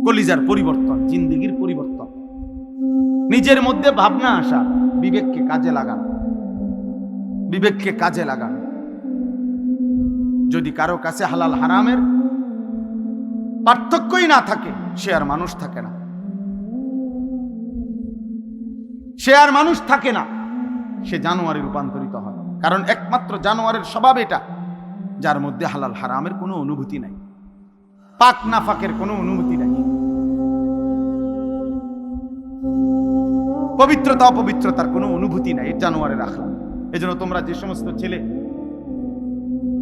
কলিজার পরিবর্তন, জিন্দেগির পরিবর্তন, নিজের মধ্যে ভাবনা আসা, বিবেককে কাজে লাগান, বিবেককে কাজে লাগান। যদি কারো কাছে হালাল হারামের পার্থক্যই না থাকে, সে আর মানুষ থাকে না, সে আর মানুষ থাকে না, সে জানোয়ারে রূপান্তরিত হয়। কারণ একমাত্র জানোয়ারের স্বভাব এটা, যার মধ্যে হালাল হারামের কোনো অনুভূতি নাই, পাক নাফাকের কোনো অনুভূতি নাই, পবিত্রতা অপবিত্রতার কোনো অনুভূতি নাই, জানোয়ারের আখলাক। এজন্য তোমরা যে সমস্ত ছেলে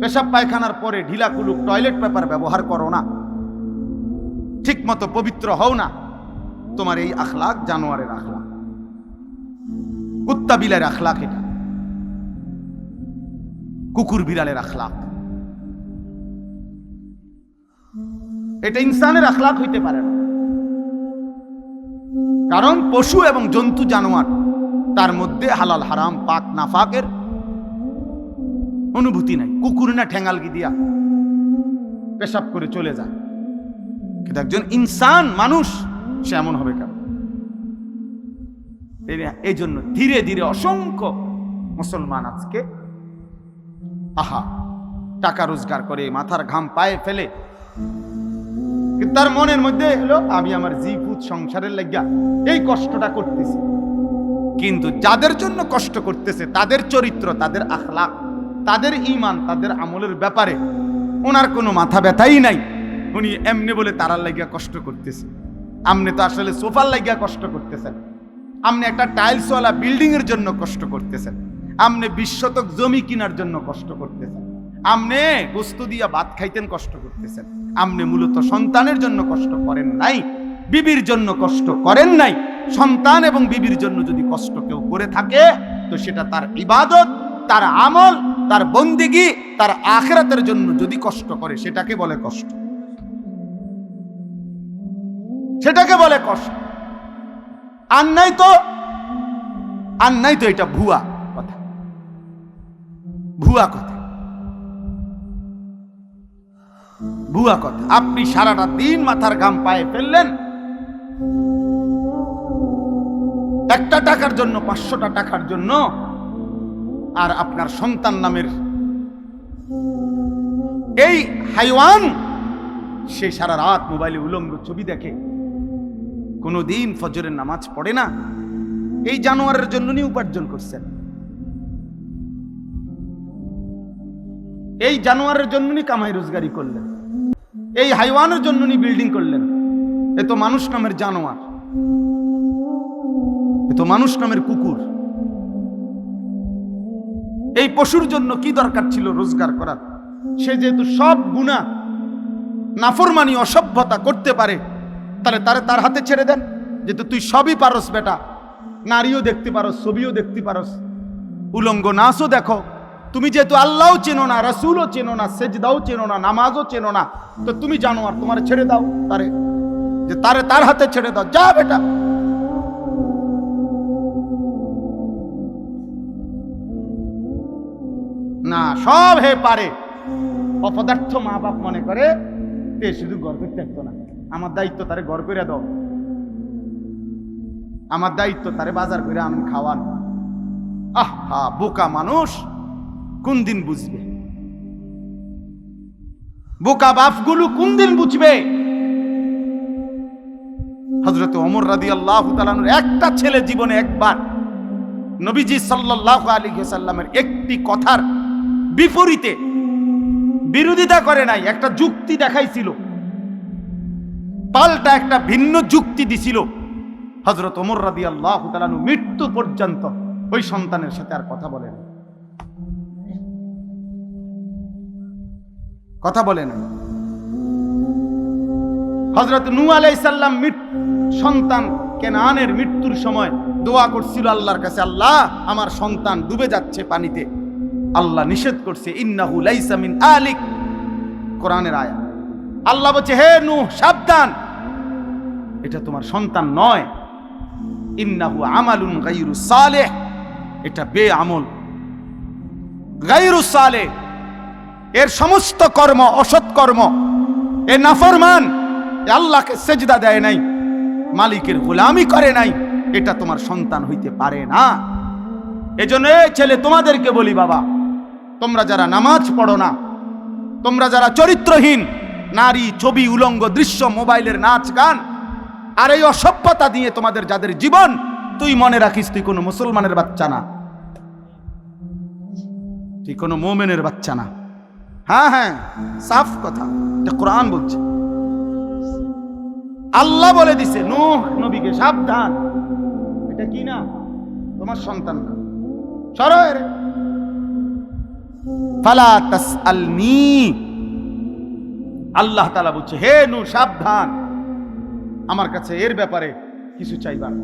পেশাব পায়খানার পরে ঢিলা কুলুক টয়লেট পেপার ব্যবহার করো না, ঠিক মতো পবিত্র হও না, তোমার এই আখলাক জানোয়ারের আখলাক, কুত্তা বিলের আখলাক, এটা কুকুর বিড়ালের আখলাক, এটা ইনসানের আখলাক হইতে পারে না। কারণ পশু এবং জন্তু জানোয়ার, তার মধ্যে হালাল হারাম পাক নাফাকের অনুভূতি নাই। কুকুর না ঠেঙ্গালগি দিয়া পেশাব করে চলে যায়, কিন্তু একজন ইনসান মানুষ সে এমন হবে কেন? এই জন্য ধীরে ধীরে অসংখ্য মুসলমান আজকে টাকা রোজগার করে মাথার ঘাম পায়ে ফেলে, কিন্তু তার মনের মধ্যে হলো আমি আমার জীবুত সংসারের লাগিয়া এই কষ্টটা করতেছি। কিন্তু যাদের জন্য কষ্ট করতেছে তাদের চরিত্র, তাদের আখলাক, তাদের ঈমান, তাদের আমলের ব্যাপারে ওনার কোনো মাথা ব্যথাই নাই। উনি এমনি বলে তারার লাগিয়া কষ্ট করতেছে। আপনি তো আসলে সোফার লাগিয়া কষ্ট করতেছেন, আপনি একটা টাইলসওয়ালা বিল্ডিং এর জন্য কষ্ট করতেছেন, আপনি 20 শতক জমি কেনার জন্য কষ্ট করতেছেন, আপনি গোস্ত দিয়া ভাত খাইতেন কষ্ট করতেছেন। আপনি মূলত সন্তানের জন্য কষ্ট করেন নাই, বিবির জন্য কষ্ট করেন নাই। সন্তান এবং বিবির জন্য যদি কষ্ট কেউ করে থাকে, তো সেটা তার ইবাদত, তার আমল, তার বন্দেগী, তার আখিরাতের জন্য যদি কষ্ট করে, সেটাকে বলে কষ্ট, সেটাকে বলে কষ্ট। আর নাই তো এটা ভুয়া কথা, ভুয়া কথা, ভুয়া কথা। আপনি সারাটা দিন মাথার ঘাম পায়ে ফেললেন একটা টাকার জন্য, 500টা টাকার জন্য, আর আপনার সন্তান নামের এই হাইওয়ান সে সারা রাত মোবাইলে উলঙ্গ ছবি দেখে, কোনোদিন ফজরের নামাজ পড়ে না। এই জানোয়ারের জন্য নি উপার্জন করছেন, এই জানোয়ারের জন্য নি কামাই রোজগারি করলেন, এই হাইওয়ানের জন্য নি বিল্ডিং করলেন। এ তো মানুষ নামের জানোয়ার, এ তো মানুষ নামের কুকুর। এই পশুর জন্য কি দরকার ছিল রোজগার করার? সে যেহেতু সব গুনাহ, নাফরমানি, অসভ্যতা করতে পারে, তাহলে তার হাতে ছেড়ে দেন। যেহেতু তুই সবই পারস বেটা, নারীও দেখতে পারস, ছবিও দেখতে পারস, উলঙ্গ নাচও দেখো, তুমি যেহেতু আল্লাহও চেনো না, রাসূলও চেনো না, সেজদাও চেনো না, নামাজও চেনো না, তো তুমি জানোয়ার, তোমার ছেড়ে দাও তারে, যে তার হাতে ছেড়ে দাও, যা বেটা। না, সব হে পারে। অপদার্থ মা বাপ মনে করে তে শুধু গর্ব থাকতো না, আমার দায়িত্ব তারে গড় করে দাও, আমার দায়িত্ব তারে বাজার করে আনুন খাওয়ান। আহা, বোকা মানুষ কোন দিন বুঝবে? বোকা বাপগুলো কোন দিন বুঝবে? হযরত ওমর রাদিয়াল্লাহু তাআলা আনহু একটা ছেলে জীবনে একবার নবীজি সাল্লাল্লাহু আলাইহি ওয়াসাল্লামের একটি কথার বিপরীতে বিরোধিতা করে নাই, একটা যুক্তি দেখাইছিল, পাল্টা একটা ভিন্ন যুক্তি দিছিল। হযরত ওমর রাদিয়াল্লাহু তাআলা আনহু মৃত্যু পর্যন্ত ওই সন্তানের সাথে আর কথা বলেন, কথা বলেন। হযরত নূহ আলাইহিস সালাম সন্তান কেনানের মৃত্যুর সময় দোয়া করছিল আল্লাহর কাছে, আল্লাহ আমার সন্তান ডুবে যাচ্ছে পানিতে। আল্লাহ নিষেধ করছে, ইন্নাহু লাইসা মিন আলিক, কোরআনের আয়াত। আল্লাহ বলছে, হে নূহ সাবধান, এটা তোমার সন্তান নয়, ইন্নাহু আমালুন গায়রু সালেহ, এটা বেআমল, গায়রু সালেহ, এর সমস্ত কর্ম অসৎ কর্ম, এ নাফরমান, আল্লাহকে সেজদা দেয় নাই, মালিকের গোলামি করে নাই, এটা তোমার সন্তান হইতে পারে না। এজন্য এই ছেলে তোমাদেরকে বলি, বাবা তোমরা যারা নামাজ পড়ো না, তোমরা যারা চরিত্রহীন নারী, ছবি, উলঙ্গ দৃশ্য, মোবাইলের নাচ গান আর এই অসভ্যতা দিয়ে তোমাদের যাদের জীবন, তুই মনে রাখিস তুই কোনো মুসলমানের বাচ্চা না, তুই কোনো মোমেনের বাচ্চা না। হ্যাঁ হ্যাঁ, সাফ কথা, এটা কোরআন বলছে। আল্লাহ বলে দিছে নূহ নবীকে, সাবধান, এটা কি না তোমার সন্তান না, সরয়ের ফালা তাসআলনি। আল্লাহ তাআলা বলছে, হে নূহ সাবধান, আমার কাছে এর ব্যাপারে কিছু চাইবা না,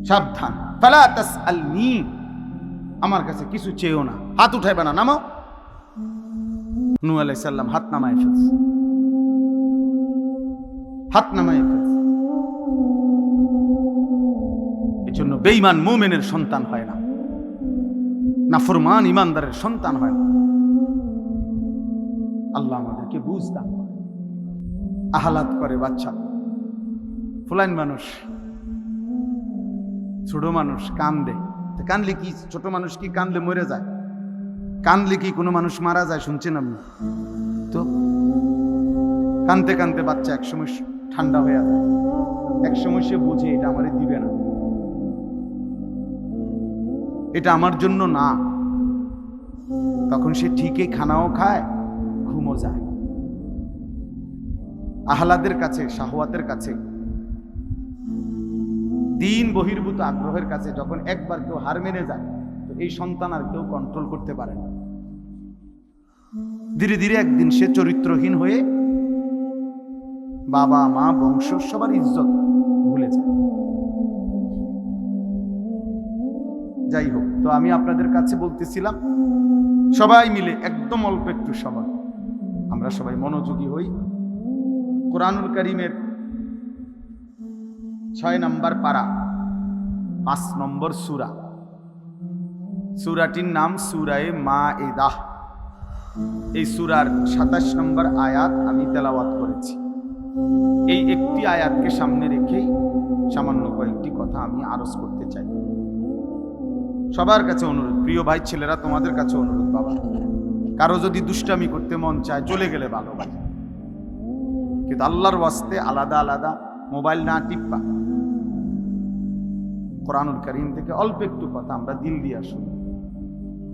সাবধান। ফালা তাসআলনি, আমার কাছে কিছু চেয়েও না, হাত উঠাইবা না, নামাও। নূহ আলাইহিস সালাম হাত নামায় ফেলছে, হাত নামায় ফেলছে। এজন্য বেঈমান মুমিনের সন্তান হয় না, নাফরমান ইমানদারের সন্তান হয় না। আল্লাহ আমাদেরকে বুঝ দান করে। আহলাদ করে বাচ্চা, ফুলাইন মানুষ, ছোট মানুষ কান্দে, কানলে কি ছোট মানুষ কি কান্দলে মরে যায়? কানলে কি কোনো মানুষ মারা যায়? শুনছেন আপনি? তো কানতে কানতে বাচ্চা একসময় ঠান্ডা হয়ে যায়, একসময় সে বোঝে এটা আমারে দিবে না, এটা আমার জন্য না, তখন সে ঠিকই খানাও খায়, ঘুমও যায়। আহলাদের কাছে, শাহওয়াতের কাছে, দিন বহির্ভূত আগ্রহের কাছে যখন একবার কেউ হার মেনে যায়, তো এই সন্তান আর কেউ কন্ট্রোল করতে পারে না। ধীরে ধীরে একদিন সে চরিত্রহীন হয়ে বাবা মা বংশ সবার ইজ্জত ভুলে যায়। যাই হোক, তো আমি আপনাদের কাছে বলতেছিলাম, সবাই মিলে একদম অল্প একটু সময় আমরা সবাই মনোযোগী হই। কোরআনুল কারীমের 6 নম্বর পারা, 5 নম্বর সূরা, সূরাটির নাম সূরায়ে মাঈদা। এই সূরার 27 নম্বর আয়াত আমি তেলাওয়াত করেছি। এই একটি আয়াতকে সামনে রেখেই সামান্য কয়েকটি কথা আমি আরজ করতে চাই। সবার কাছে অনুরোধ, প্রিয় ভাই ছেলেরা, তোমাদের কাছে অনুরোধ, বাবা কারো যদি দুষ্টামি করতে মন চায় চলে গেলে ভালো ভাই, কিন্তু আল্লাহর ওয়াস্তে আলাদা আলাদা মোবাইল না টিপ্পা, কোরআনুল কারীম থেকে অল্প একটু কথা আমরা দিল দিয়ে শুনি,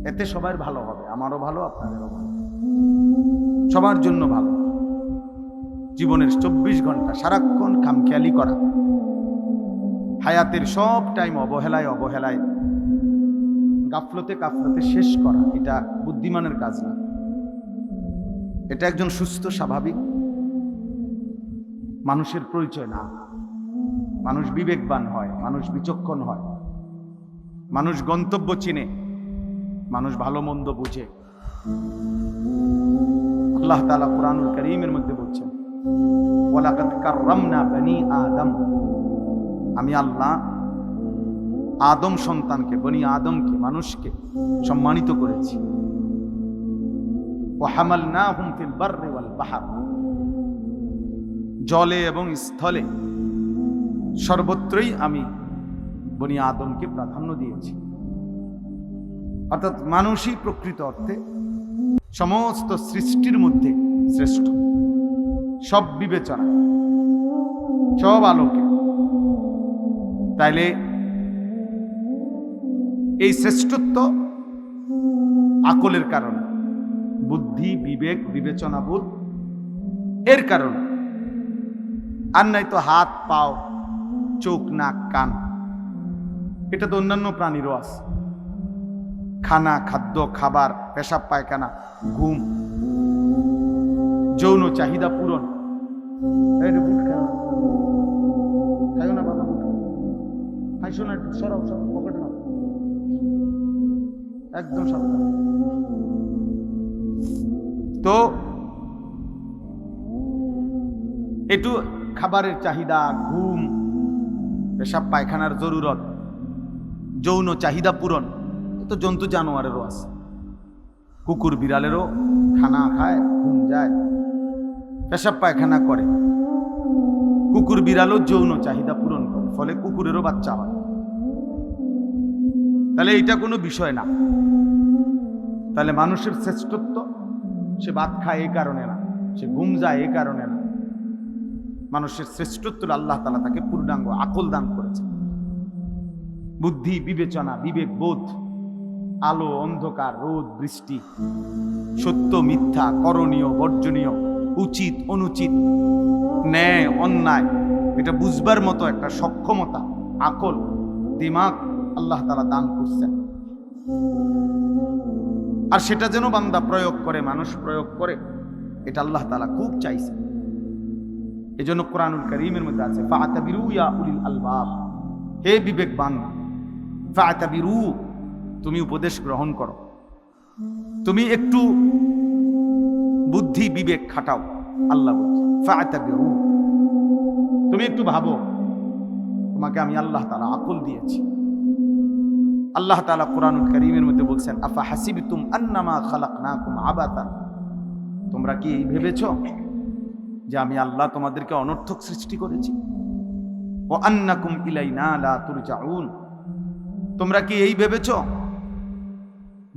এতে সবার ভালো হবে, আমারও ভালো, আপনাদেরও ভালো, সবার জন্য ভালো। জীবনের 24 ঘন্টা সারাক্ষণ খামখেয়ালি করা, হায়াতের সব টাইম অবহেলায় অবহেলায়, গাফলতে কাফলতে শেষ করা, এটা বুদ্ধিমানের কাজ না, এটা একজন সুস্থ স্বাভাবিক মানুষের পরিচয় না। মানুষ বিবেকবান হয়, মানুষ বিচক্ষণ হয়, মানুষ গন্তব্য চিনে, মানুষ ভালো মন্দ বুঝে। আল্লাহ তাআলা কোরআনুল কারীমের মধ্যে বলছেন, ওয়ালাকাদ কাররামনা বনি আদম, আমি আল্লাহ আদম সন্তানকে, বনি আদমকে, মানুষকে সম্মানিত করেছি। ওয়া হামালনাহুম ফিল বাররি ওয়াল বাহর, জলে এবং স্থলে সর্বত্রই আমি বনি আদমকে প্রাধান্য দিয়েছি। অর্থাৎ মানুষই প্রকৃত অর্থে সমস্ত সৃষ্টির মধ্যে শ্রেষ্ঠ, সব বিবেচনা, সব আলোকে। তাইলে এই শ্রেষ্ঠত্ব আকলের কারণে, বুদ্ধি, বিবেক, বিবেচনাবোধ এর কারণে, আর নাই তো হাত, পাও, চোখ, নাক, কান, এটা তো অন্যান্য প্রাণীরও আছে। খানা, খাদ্য, খাবার, পেশাব পায়খানা, ঘুম, যৌন চাহিদা পূরণ। খাইও না বাবা, খাইছো না, সরাও সরাও, পকেট নাও, একদম সাবধান। তো একটু খাবারের চাহিদা, ঘুম, পেশাব পায়খানার জরুরত, যৌন চাহিদা পূরণ, তো জন্তু জানোয়ারেরও আছে। কুকুর বিড়ালেরও খানা খায়, ঘুম যায়, পেশাব পায়খানা করে, কুকুর বিড়ালও যৌন চাহিদা পূরণ করে, ফলে কুকুরেরও বাচ্চা হয়। তাহলে এটা কোনো বিষয় না। তাহলে মানুষের শ্রেষ্ঠত্ব, সে ভাত খায় এই কারণে না, সে ঘুম যায় এই কারণে না। মানুষের শ্রেষ্ঠত্ব আল্লাহ তাআলা তাকে পূর্ণাঙ্গ আকল দান করেছে, বুদ্ধি, বিবেচনা, বিবেক বোধ, আলো অন্ধকার, রোদ বৃষ্টি, সত্য মিথ্যা, করণীয় বর্জনীয়, উচিত অনুচিত, ন্যায় অন্যায়, এটা বুঝবার মতো একটা সক্ষমতা, আকল, দিমাগ আল্লাহ তাআলা দান করছেন। আর সেটা যেন বান্দা প্রয়োগ করে, মানুষ প্রয়োগ করে, এটা আল্লাহ তাআলা খুব চাইছে। এজন্য কোরআনুল কারীমের মধ্যে আছে ফাআতাবিরু ইয়া উলিল আলবাব, হে বিবেকবান, ফাআতাবিরু, তুমি উপদেশ গ্রহণ করো, তুমি একটু বুদ্ধি বিবেক খাটাও। আল্লাহ বলছে ফাআতাবিরু, তুমি একটু ভাবো, তোমাকে আমি আল্লাহ তাআলা আকল দিয়েছি। আল্লাহ তাআলা কোরআনুল কারীমের মধ্যে বলছেন আফা হাসিবতুম আন্নামা খালাকনাকুম আবাতা, তোমরা কি এই ভেবেছো যে আমি আল্লাহ তোমাদেরকে অনর্থক সৃষ্টি করেছি? ওয়া আন্নাকুম ইলাইনা লা তুরজাউন, তোমরা কি এই ভেবেছো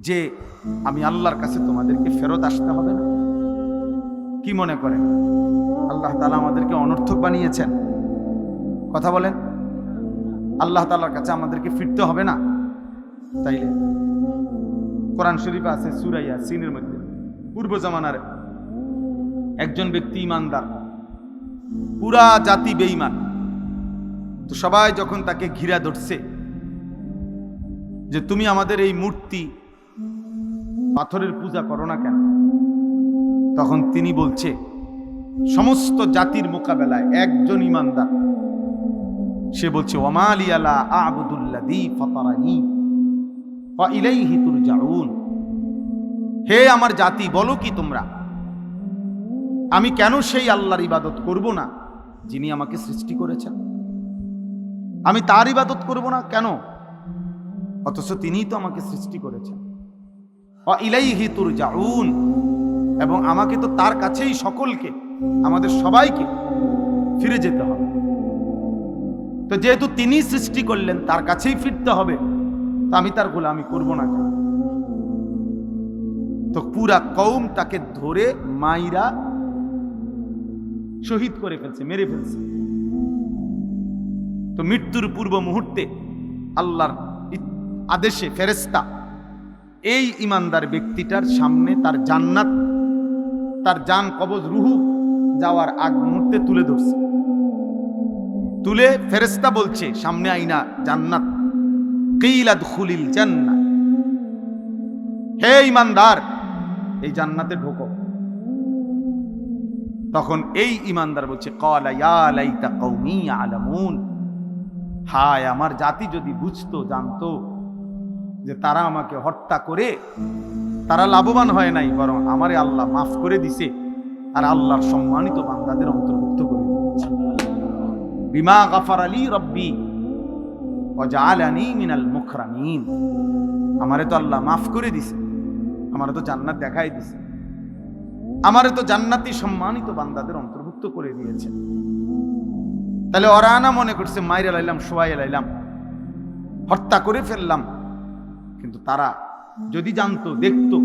যে আমি আল্লাহর কাছে তোমাদেরকে ফেরত আসতে হবে না? কি মনে করেন আল্লাহ তাআলা আমাদেরকে অনর্থক বানিয়েছেন? কথা বলেন, আল্লাহ তাআলার কাছে আমাদেরকে ফিরতে হবে না? তাইলে কোরআন শরীফে আছে সূরা ইয়াসিনের মধ্যে, পূর্ব জামানার একজন ব্যক্তি ইমানদার, পুরা জাতি বেঈমান, তো সবাই যখন তাকে ঘিরা ধরছে যে তুমি আমাদের এই মূর্তি পাথরের পূজা করো না কেন, তখন তিনি বলছে সমস্ত জাতির মোকাবেলায় একজন ইমানদার, সে বলছে ওমা লিয়া লা আ'বুদুল্লাযী ফাতারানি ওয়া ইলাইহি তুরজাউন, হে আমার জাতি, বলো কি তোমরা, আমি কেন সেই আল্লাহর ইবাদত করব না যিনি আমাকে সৃষ্টি করেছেন? আমি তার ইবাদত করব না কেন, অথচ তিনিই তো আমাকে সৃষ্টি করেছেন। ওয়া ইলাইহি তুরজাউন, এবং আমাকে তো তার কাছেই সকলকে, আমাদের সবাইকে ফিরে যেতে হবে। তো যেহেতু তিনি সৃষ্টি করলেন, তার কাছেই ফিরতে হবে, তো আমি তার গোলামি করব না কেন? তো পুরা কওম তাকে ধরে মাইরা শহীদ করে ফেলছে, মেরে ফেলছে। তো মৃত্যুর পূর্ব মুহূর্তে আল্লাহর আদেশে ফেরেশতা এই ইমানদার ব্যক্তিটার সামনে তার জান্নাত, তার জান কবজ রুহু যাওয়ার আগ মুহূর্তে তুলে ধরছে। তুলে ফেরেশতা বলছে সামনে আইনা জান্নাত, কিলা দুখুলিল জান্নাহ, হে ইমানদার এই জান্নাতে ঢোকো। তখন এই ইমানদার বলছে ক্বালা ইয়া লাইতা কওমি ইয়ালামুন, হায় আমার জাতি যদি বুঝতো, জানতো যে তারা আমাকে হত্যা করে তারা লাভবান হয় নাই, বরং আমারে আল্লাহ মাফ করে দিছে আর আল্লাহর সম্মানিত বান্দাদের অন্তর্ভুক্ত করে দিয়েছে। বিমা গাফারা লি রব্বি ওয়া জাআলানি মিনাল মুকরামিন, আমারে তো আল্লাহ মাফ করে দিছে, আমারে তো জান্নাত দেখাই দিছে, আমারে তো জান্নাতি সম্মানিত বান্দাদের অন্তর্ভুক্ত করে দিয়েছে। তাহলে ওরা না মনে করছে মাইরা লাইলাম, শোয়াইয়া লাইলাম, হত্যা করে ফেললাম, কিন্তু তারা যদি জানতো, দেখতো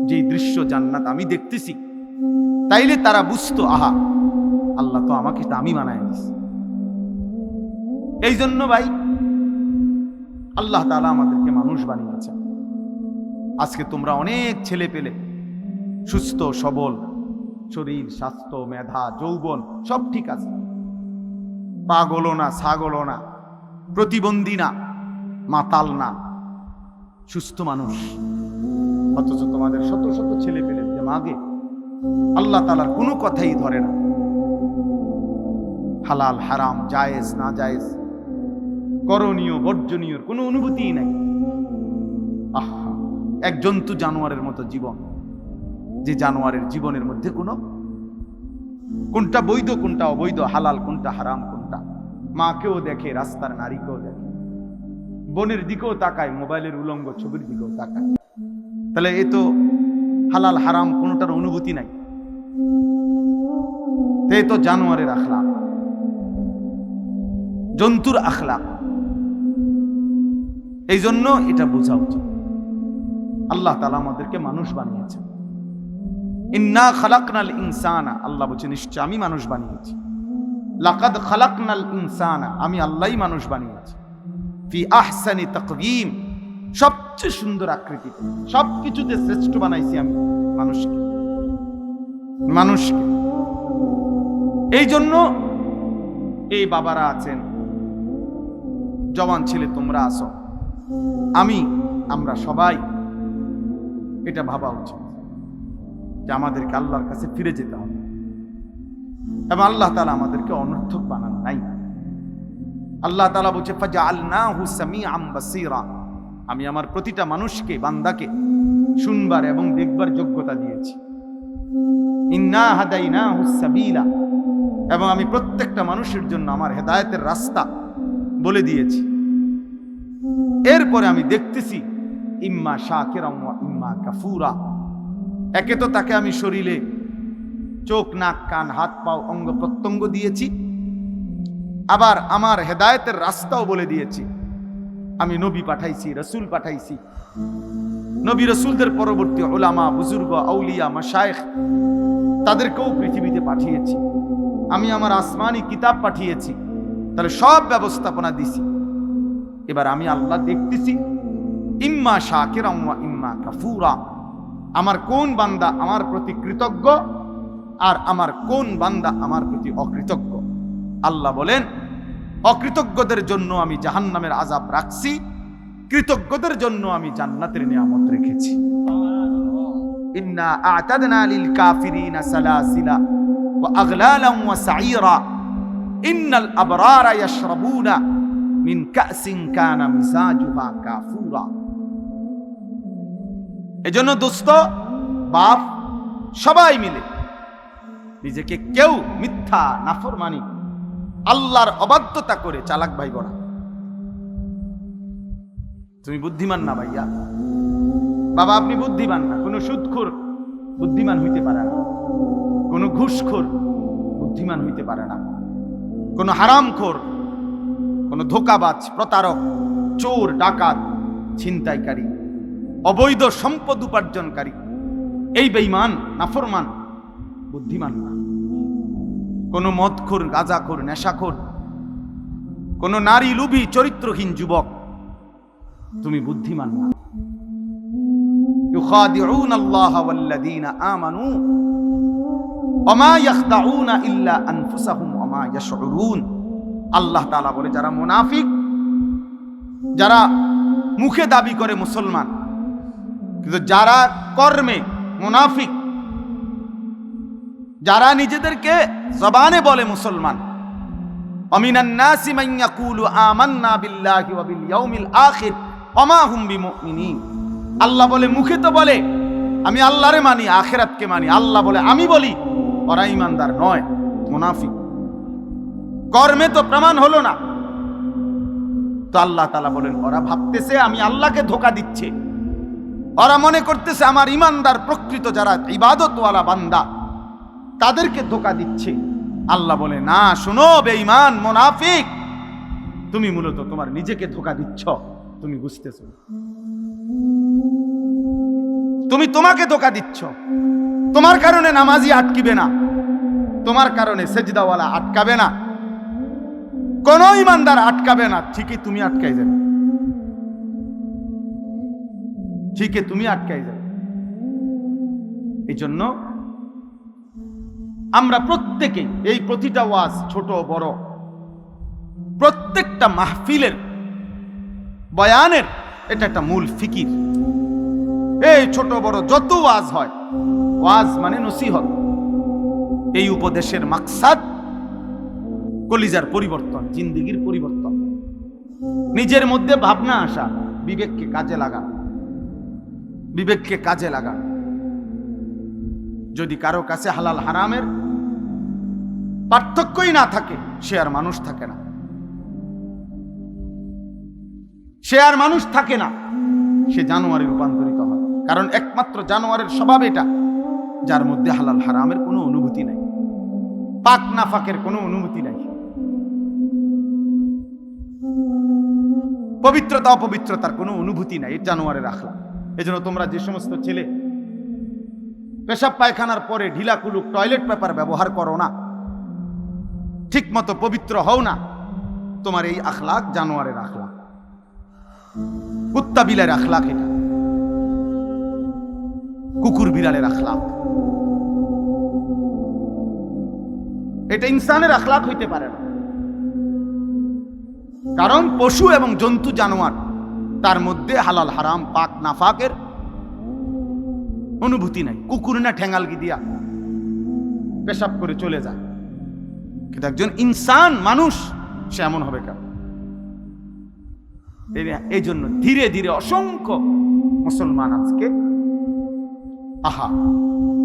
যে দৃশ্য জান্নাত আমি দেখতেছি, তাইলে তারা বুঝতো আহা আল্লাহ তো আমাকে দামি বানায় দিছে। এই জন্য ভাই আল্লাহ তাআলা আমাদেরকে মানুষ বানিয়েছে। আজকে তোমরা অনেক ছেলে পেলে সুস্থ সবল, শরীর স্বাস্থ্য মেধা যৌবন সব ঠিক আছে, পাগলও না ছাগলও না, প্রতিবন্ধী না মাতাল না, সুস্থ মানুষ। অথচ তোমাদের শত শত ছেলে পেলে দিমাগে আল্লাহ তাআলার কোনো কথাই ধরে না, হালাল হারাম জায়েজ না জায়েজ, করণীয় বর্জনীয় কোনো অনুভূতিই নাই। আহা, এক জন্তু জানোয়ারের মতো জীবন, যে জানোয়ারের জীবনের মধ্যে কোনটা বৈধ কোনটা অবৈধ, হালাল কোনটা হারাম কোনটা, মাকেও দেখে, রাস্তার নারীকেও দেখে, বনের দিকেও তাকায়, মোবাইলের উলঙ্গ ছবির দিকেও তাকায়। তাহলে এ তো হালাল হারাম কোনটার অনুভূতি নাই। এই তো জানোয়ারের আখলাক, জন্তুর আখলাক। এই জন্য এটা বোঝা উচিত। আল্লাহ তাআলা আমাদেরকে মানুষ বানিয়েছেন। ইন্না খালাকনাল ইনসানা, আল্লাহ বলছেন নিশ্চয় আমি মানুষ বানিয়েছি। লাকাদ খালাকনাল ইনসানা, আমি আল্লাহই মানুষ বানিয়েছি। ফি আহসানি তাকওয়িম, সবচেয়ে সুন্দর আকৃতি, সবকিছুতে শ্রেষ্ঠ বানাইছি আমি মানুষকে। এই জন্য এই বাবারা আছেন, জওয়ান ছেলে তোমরা আছো, আমরা সবাই এটা ভাবা উচিত যে আমাদেরকে আল্লাহর কাছে ফিরে যেতে হবে এবং আল্লাহ তাআলা আমাদেরকে অনর্থক বানান নাই। আল্লাহ তাআলা বলছে ফাজআলনাহু সামিআম বাসীরা, আমি আমার প্রতিটা মানুষকে, বান্দাকে শুনবার এবং দেখবার যোগ্যতা দিয়েছি। ইন্না হাদাইনাহু সাবিলা, এবং আমি প্রত্যেকটা মানুষের জন্য আমার হেদায়েতের রাস্তা বলে দিয়েছি। এরপরে আমি দেখতেছি ইম্মা শাকিরাম ওয়া ইম্মা কাফুরা, একে তো তাকে আমি শরীরে চোখ, নাক, কান, হাত, পাও, অঙ্গ প্রত্যঙ্গ দিয়েছি, আবার আমার হেদায়েতের রাস্তাও বলে দিয়েছি। আমি নবী পাঠাইছি, রসুল পাঠাইছি, নবী রসুলদের পরবর্তী উলামা, বুজুর্গ, আউলিয়া, মাশায়েখ তাদেরকেও পৃথিবীতে পাঠিয়েছি। আমি আমার আসমানি কিতাব পাঠিয়েছি, তাহলে সব ব্যবস্থাপনা দিছি। এবার আমি আল্লাহ দেখতেছি ইম্মা শাকিরাম ওয়া ইম্মা কাফুরা, আমার কোন বান্দা আমার প্রতি কৃতজ্ঞ আর আমার কোন বান্দা আমার প্রতি অকৃতজ্ঞ। আল্লাহ বলেন অকৃতজ্ঞদের জন্য আমি জাহান্নামের আযাব রাখছি, কৃতজ্ঞদের জন্য আমি জান্নাতের নিয়ামত রেখেছি। ইন্না আ'তাদনা লিল কাফিরিনা সালাসিলা ওয়া আগলালান ওয়া সাঈরা ইন্নাল আবরারা ইয়াশরাবুনা মিন কাসিন কানা মিজাজুহা কাফুরা। এজন্য দোস্ত, বাপ, সবাই মিলে নিজেকে কেউ মিথ্যা, নাফরমানি, আল্লাহর অবাধ্যতা করে চালাক ভাই বড়া। তুমি বুদ্ধিমান না ভাইয়া, বাবা আপনি বুদ্ধিমান না। কোন সুদখোর বুদ্ধিমান হইতে পারে না, কোন ঘুষখোর বুদ্ধিমান হইতে পারে না, কোন হারামখোর, কোন ধোঁকাবাজ, প্রতারক, চোর, ডাকাত, ছিনতাইকারী, অবৈধ সম্পদ উপার্জনকারী, এই বেঈমান, নাফরমান বুদ্ধিমান না। কোন মদখোর, গাঁজাখোর, নেশাখোর, কোন নারী লোভী, চরিত্রহীন যুবক, তুমি বুদ্ধিমান না। ইউখাদিউনা আল্লাহ ওয়াল্লাযীনা আমানু ওয়া মা ইয়াখদাউনা ইল্লা আনফুসাহুম ওয়া মা ইয়াশউরুন। আল্লাহ তাআলা বলে যারা মুনাফিক, যারা মুখে দাবি করে মুসলমান কিন্তু যারা কর্মে মুনাফিক, যারা নিজেদেরকে জবানে বলে মুসলমান, আমিনান নাসি মান ইয়াকুলু আমান্না বিল্লাহি ওয়া বিল ইয়াউমিল আখির ওয়া মা হুম বিমুমিনিন। আল্লাহ বলে মুখে তো বলে আমি আল্লাহরে মানি, আখিরাতকে মানি, আল্লাহ বলে আমি বলি, ওরা ঈমানদার নয়, মুনাফিক। কর্মে তো প্রমাণ হলো না। তো আল্লাহ তাআলা বলেন ওরা ভাবতেছে আমি আল্লাহকে ধোঁকা দিচ্ছে, ওরা মনে করতেছে আমার ঈমানদার প্রকৃত যারা ইবাদতওয়ালা বান্দা তাদেরকে ধোঁকা দিচ্ছে। আল্লাহ বলে না, শোনো বেঈমান, মুনাফিক, তুমি মূলত তোমার নিজেকে ধোঁকা দিচ্ছ, তুমি বুঝতেছো। তুমি তোমাকে ধোঁকা দিচ্ছ। তোমার কারণে নামাজি আটকিবে না, তোমার কারণে সেজদাওয়ালা আটকাবে না, কোন ঈমানদার আটকাবে না, ঠিকই তুমি আটকাই যাবে, ঠিকই তুমি আটকাই যাবে। এই জন্য আমরা প্রত্যেকেই এই প্রতিটা ওয়াজ, ছোট বড়, প্রত্যেকটা মাহফিলের বয়ানের এটা একটা মূল ফিকির। এই ছোট বড় যত ওয়াজ হয়, ওয়াজ মানে নসিহত। এই উপদেশের মাকসাদ কলিজার পরিবর্তন, জিন্দেগির পরিবর্তন, নিজের মধ্যে ভাবনা আসা, বিবেককে কাজে লাগা, বিবেককে কাজে লাগা। যদি কারো কাছে হালাল হারামের পার্থক্যই না থাকে, সে আর মানুষ থাকে না, সে আর মানুষ থাকে না, সে জানোয়ারে রূপান্তরিত হয়। কারণ একমাত্র জানোয়ারের স্বভাব এটা, যার মধ্যে হালাল হারামের কোনো অনুভূতি নাই। পাক নাফাকের কোনো অনুমতি নাই। পবিত্রতা অপবিত্রতার কোনো অনুভূতি নাই, এই জানোয়ারের আখলাক। এজন্য তোমরা যে সমস্ত ছেলে পেশাব পায়খানার পরে ঢিলা কুলুক টয়লেট পেপার ব্যবহার করো না, ঠিক মতো পবিত্র হও না, তোমার এই আখলাক জানোয়ারের আখলাক, কুত্তা বিলের আখলাক, এটা কুকুর বিড়ালের আখলাক, এটা ইনসানের আখলাক হইতে পারে না। কারণ পশু এবং জন্তু জানোয়ার তার মধ্যে হালাল হারাম পাক নাফাকের অনুভূতি নাই। কুকুর না ঠেঙ্গালগি দিয়া পেশাব করে চলে যায়, কিন্তু একজন ইনসান মানুষ সে এমন হবে কেন? এই জন্য ধীরে ধীরে অসংখ্য মুসলমান আজকে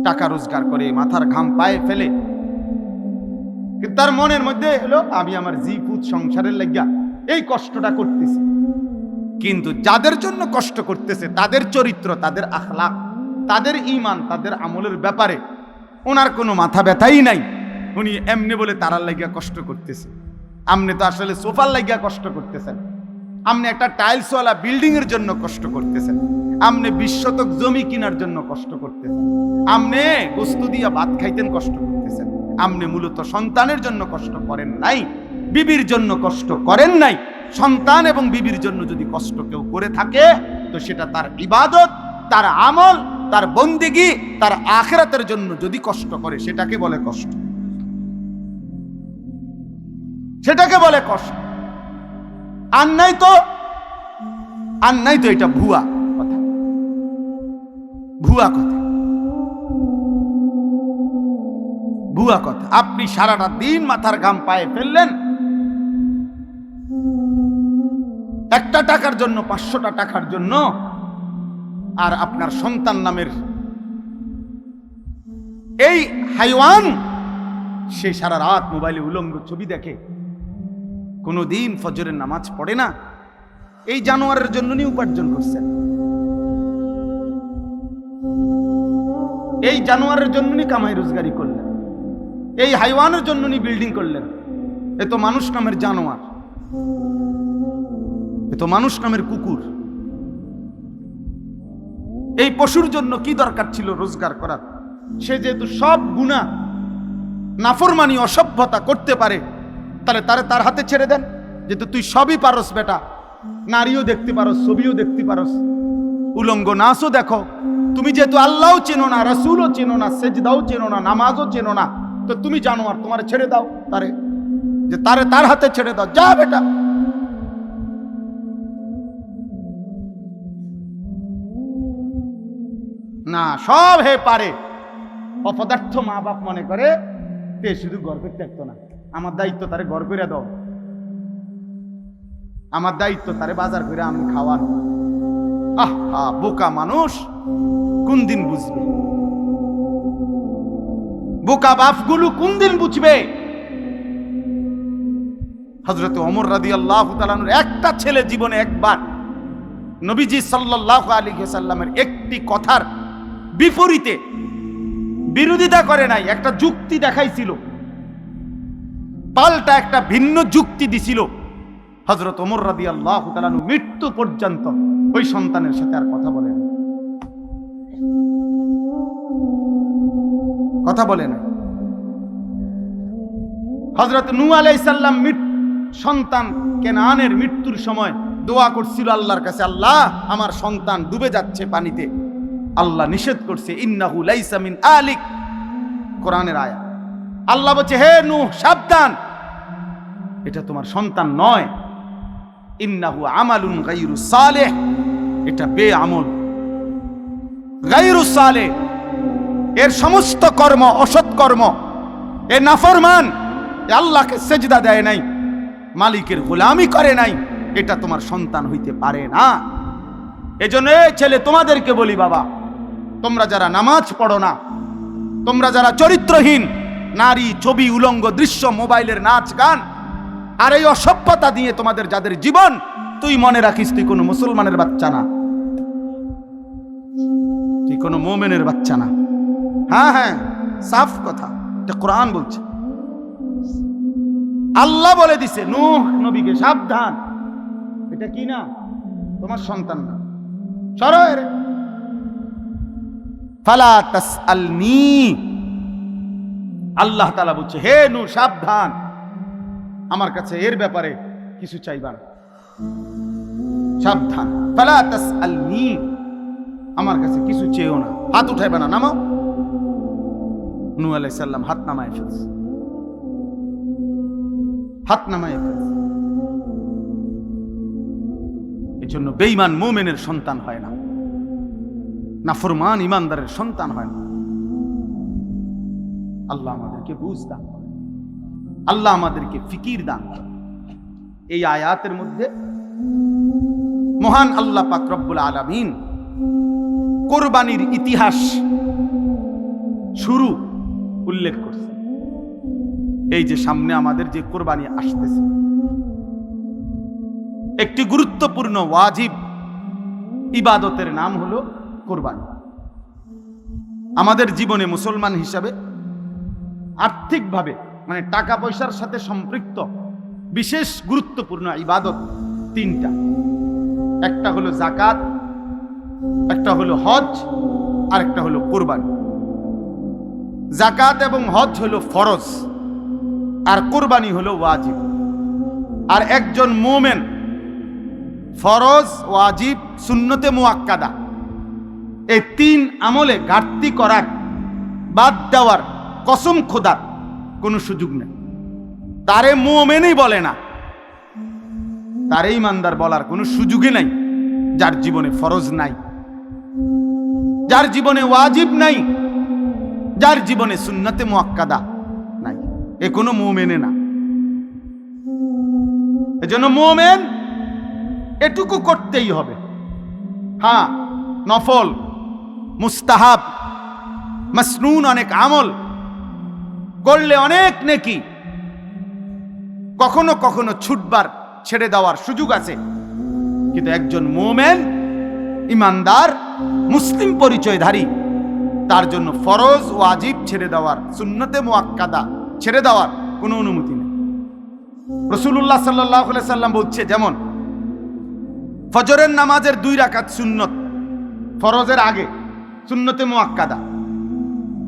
টাকা রোজগার করে মাথার ঘাম পায়ে ফেলে, কিন্তু তার মনের মধ্যে হলো আমি আমার জিপুত সংসারের লাগিয়া এই কষ্টটা করতেছি। কিন্তু যাদের জন্য কষ্ট করতেছে তাদের চরিত্র, তাদের আখলাক, তাদের ঈমান, তাদের আমলের ব্যাপারে ওনার কোনো মাথা ব্যথাই নাই। উনি এমনি বলে তারার লাগিয়া কষ্ট করতেছে। আপনি তো আসলে সোফার লাগিয়া কষ্ট করতেছেন, আপনি একটা টাইলসওয়ালা বিল্ডিং এর জন্য কষ্ট করতেছেন, আপনি 20 শতক জমি কেনার জন্য কষ্ট করতেছেন, আপনি গোস্ত দিয়া ভাত খাইতেন কষ্ট করতেছেন। আপনি মূলত সন্তানের জন্য কষ্ট করেন নাই, বিবির জন্য কষ্ট করেন নাই। সন্তান এবং বিবির জন্য যদি কষ্ট কেউ করে থাকে তো সেটা তার ইবাদত, তার আমল, তার বন্দেগী, তার আখিরাতের জন্য যদি কষ্ট করে সেটাকে বলে কষ্ট, সেটাকে বলে কষ্ট। আর নাই তো এটা ভুয়া কথা, ভুয়া কথা, ভুয়া কথা। আপনি সারাটা দিন মাথার ঘাম পায়ে ফেললেন একটা টাকার জন্য, 500টা টাকার জন্য, আর আপনার সন্তান নামের এই হাইওয়ান সে সারা রাত মোবাইলে উলঙ্গ ছবি দেখে, কোনোদিন ফজরের নামাজ পড়ে না। এই জানোয়ারের জন্য নি উপার্জন করছেন, এই জানোয়ারের জন্য নি কামাই রোজগারি করলেন, এই হাইওয়ানের জন্য নি বিল্ডিং করলেন। এ তো মানুষ নামের জানোয়ার, এ তো মানুষ নামের কুকুর। এই পশুর জন্য কি দরকার ছিল রোজগার করার? সে যেহেতু সব গুনাহ, নাফরমানি, অসভ্যতা করতে পারে, তাহলে তার হাতে ছেড়ে দেন। যেহেতু তুই সবই পারস বেটা, নারীও দেখতে পারস, ছবিও দেখতে পারস, উলঙ্গ নাচও দেখো, তুমি যেহেতু আল্লাহও চেনো না, রাসূলও চেনো না, সেজদাও চেনো না, নামাজও চেনো না, তো তুমি জানোয়ার, তোমার ছেড়ে দাও তারে, যে তার হাতে ছেড়ে দাও, যা বেটা। না, সব হে পারে। অপদার্থ মা বাপ মনে করে তে শুধু গর্বের ত্যাগত না, আমার দায়িত্ব তারে গর্ব করে দাও, আমার দায়িত্ব তারে বাজার করে আমি খাওয়ানো। আহা, বোকা মানুষ কোন দিন বুঝবে? বোকা বাপগুলো কোন দিন বুঝবে? হযরত ওমর রাদিয়াল্লাহু তাআলা আনহু একটা ছেলে জীবনে একবার নবীজি সাল্লাল্লাহু আলাইহি ওয়াসাল্লামের একটি কথার বিপরীতে বিরোধিতা করে নাই, একটা যুক্তি দেখাইছিল, পাল্টা একটা ভিন্ন যুক্তি দিছিল। হযরত ওমর রাদিয়াল্লাহু তাআলা আনহু মৃত্যু পর্যন্ত ওই সন্তানের সাথে আর কথা বলেন, কথা বলেন। হযরত নূহ আলাইহিস সালাম সন্তান কেনানের মৃত্যুর সময় দোয়া করছিল আল্লাহর কাছে, আল্লাহ আমার সন্তান ডুবে যাচ্ছে পানিতে। আল্লাহ নিষেধ করছে, ইন্নাহু লাইসা মিন আলিক, কোরআনের আয়াত। আল্লাহ বলছে, হে নূহ সাবধান, এটা তোমার সন্তান নয়। ইন্নাহু আমালুন গায়রু সালেহ, এটা বেআমল, গায়রু সালেহ, এর সমস্ত কর্ম অসৎ কর্ম, এ নাফরমান, এ আল্লাহকে সেজদা দেয় নাই, মালিকের গোলামি করে নাই, এটা তোমার সন্তান হইতে পারে না। এজন্য ছেলে তোমাদেরকে বলি, বাবা তোমরা যারা নামাজ পড়ো না, তোমরা যারা চরিত্রহীন, নারী, ছবি, উলঙ্গ দৃশ্য, মোবাইলের নাচ গান আর এই অসভ্যতা দিয়ে তোমাদের যাদের জীবন, তুই মনে রাখিস তুই কোনো মুসলমানের বাচ্চা না, তুই কোনো মুমিনের বাচ্চা না। হ্যাঁ হ্যাঁ, সাফ কথা, এটা কোরআন বলছে। আল্লাহ বলে দিছে নূহ নবীকে, সাবধান, এটা কি না, তোমার সন্তান না, সরো এর। ফালা তাসআলনি, আল্লাহ তাআলা বলছে হে নূহ সাবধান, আমার কাছে এর ব্যাপারে কিছু চাইবা না, সাবধান। ফালা তাসআলনি, আমার কাছে কিছু চেয়েও না, হাত উঠাইবা না, নামাও। নূহ আলাইহিস সালাম হাত নামায় ফেলছে, হাত নামায় ফেলছে। এই জন্য বেঈমান মুমিনের সন্তান হয় না, নাফরমান ইমানদারের সন্তান হয় না। আল্লাহ আমাদেরকে বুঝ দান করেন, আল্লাহ আমাদেরকে ফিকির দান করেন। এই আয়াতের মধ্যে মহান আল্লাহ পাক রব্বুল আলামিন কোরবানির ইতিহাস শুরু উল্লেখ করছে। এই যে সামনে আমাদের যে কোরবানি আসতেছে, একটি গুরুত্বপূর্ণ ওয়াজিব ইবাদতের নাম হলো কোরবানি। আমাদের জীবনে মুসলমান হিসাবে আর্থিকভাবে মানে টাকা পয়সার সাথে সম্পৃক্ত বিশেষ গুরুত্বপূর্ণ ইবাদত তিনটা। একটা হলো যাকাত, একটা হলো হজ, আর একটা হলো কোরবানি। যাকাত এবং হজ হলো ফরজ, আর কোরবানি হলো ওয়াজিব। আর একজন মুমিন ফরজ, ওয়াজিব, সুন্নতে মুআক্কাদা এই তিন আমলে ঘাটতি করার, বাদ দেওয়ার, কসম খোদার কোনো সুযোগ নেই। তারে মুমিনই বলে না, তারে ইমানদার বলার কোনো সুযোগই নাই যার জীবনে ফরজ নাই, যার জীবনে ওয়াজিব নাই, যার জীবনে সুন্নতে মুআক্কাদা নাই, এ কোনো মুমিনে না। এজন্য মুমিন এটুকু করতেই হবে। হ্যাঁ, নফল, মুস্তাহাব, মাসনুন অনেক আমল করলে অনেক নেকি, কখনো কখনো ছুটবার, ছেড়ে দেওয়ার সুযোগ আছে। কিন্তু একজন মুমিন ইমানদার মুসলিম পরিচয়ধারী, তার জন্য ফরজ, ওয়াজিব ছেড়ে দেওয়ার, সুন্নতে মুআক্কাদা ছেড়ে দেওয়ার কোনো অনুমতি নেই। রাসূলুল্লাহ সাল্লাল্লাহু আলাইহি সাল্লাম বলছে, যেমন ফজরের নামাজের 2 রাকাত সুন্নত ফরজের আগে, সুন্নতে মুআক্কাদা।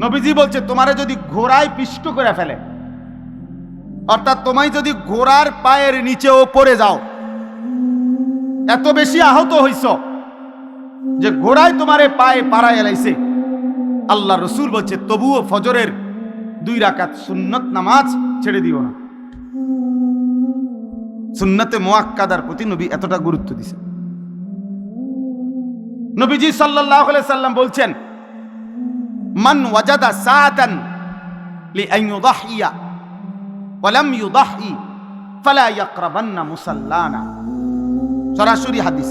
নবীজি বলছে তোমারে যদি ঘোড়ায় পিষ্ট করে ফেলে, অর্থাৎ তোমায় যদি ঘোড়ার পায়ের নিচেও পড়ে যাও, এত বেশি আহত হইছ যে ঘোড়ায় তোমারে পায়ে পাড়ায় এলাইছে, আল্লাহ রসুল বলছে তবুও ফজরের 2 রাকাত সুন্নত নামাজ ছেড়ে দিও না। সুন্নতে মুআক্কাদার প্রতি নবী এতটা গুরুত্ব দিয়েছেন। নবীজি সাল্লাল্লাহু আলাইহি সাল্লাম বলছেন, মান ওয়াজাদা সাআতান লিআন ইউদাহিয়া ওয়া লাম ইউদাহি ফালা ইয়াকরাবান্না মুসাল্লানা। সরাসরি হাদিস।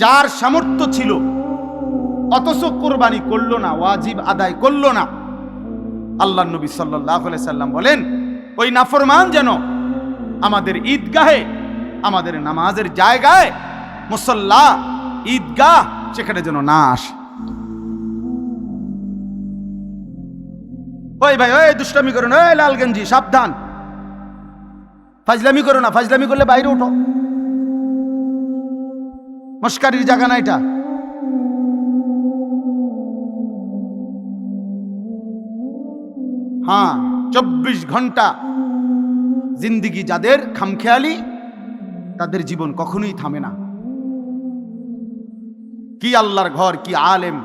যার সামর্থ্য ছিল অথচ কোরবানি করলো না, ওয়াজিব আদায় করলো না, আল্লাহর নবী সাল্লাল্লাহু আলাইহি সাল্লাম বলেন ওই নাফরমান যেন আমাদের ঈদগাহে, আমাদের নামাজের জায়গায়, মুসাল্লা, ঈদগাহ, সেখানে যেন না আসে। ওই ভাই, ওই দুষ্টামি করো না, ওই লালগঞ্জি সাবধান, ফাজলামি করো না, ফাজলামি করলে বাইরে ওঠো, মস্কারির জায়গা না এটা। হ্যাঁ, 24 ঘন্টা জিন্দিগি যাদের খামখেয়ালি, তাদের জীবন কখনোই থামে না। কি আল্লাহর ঘর, কি আলেম,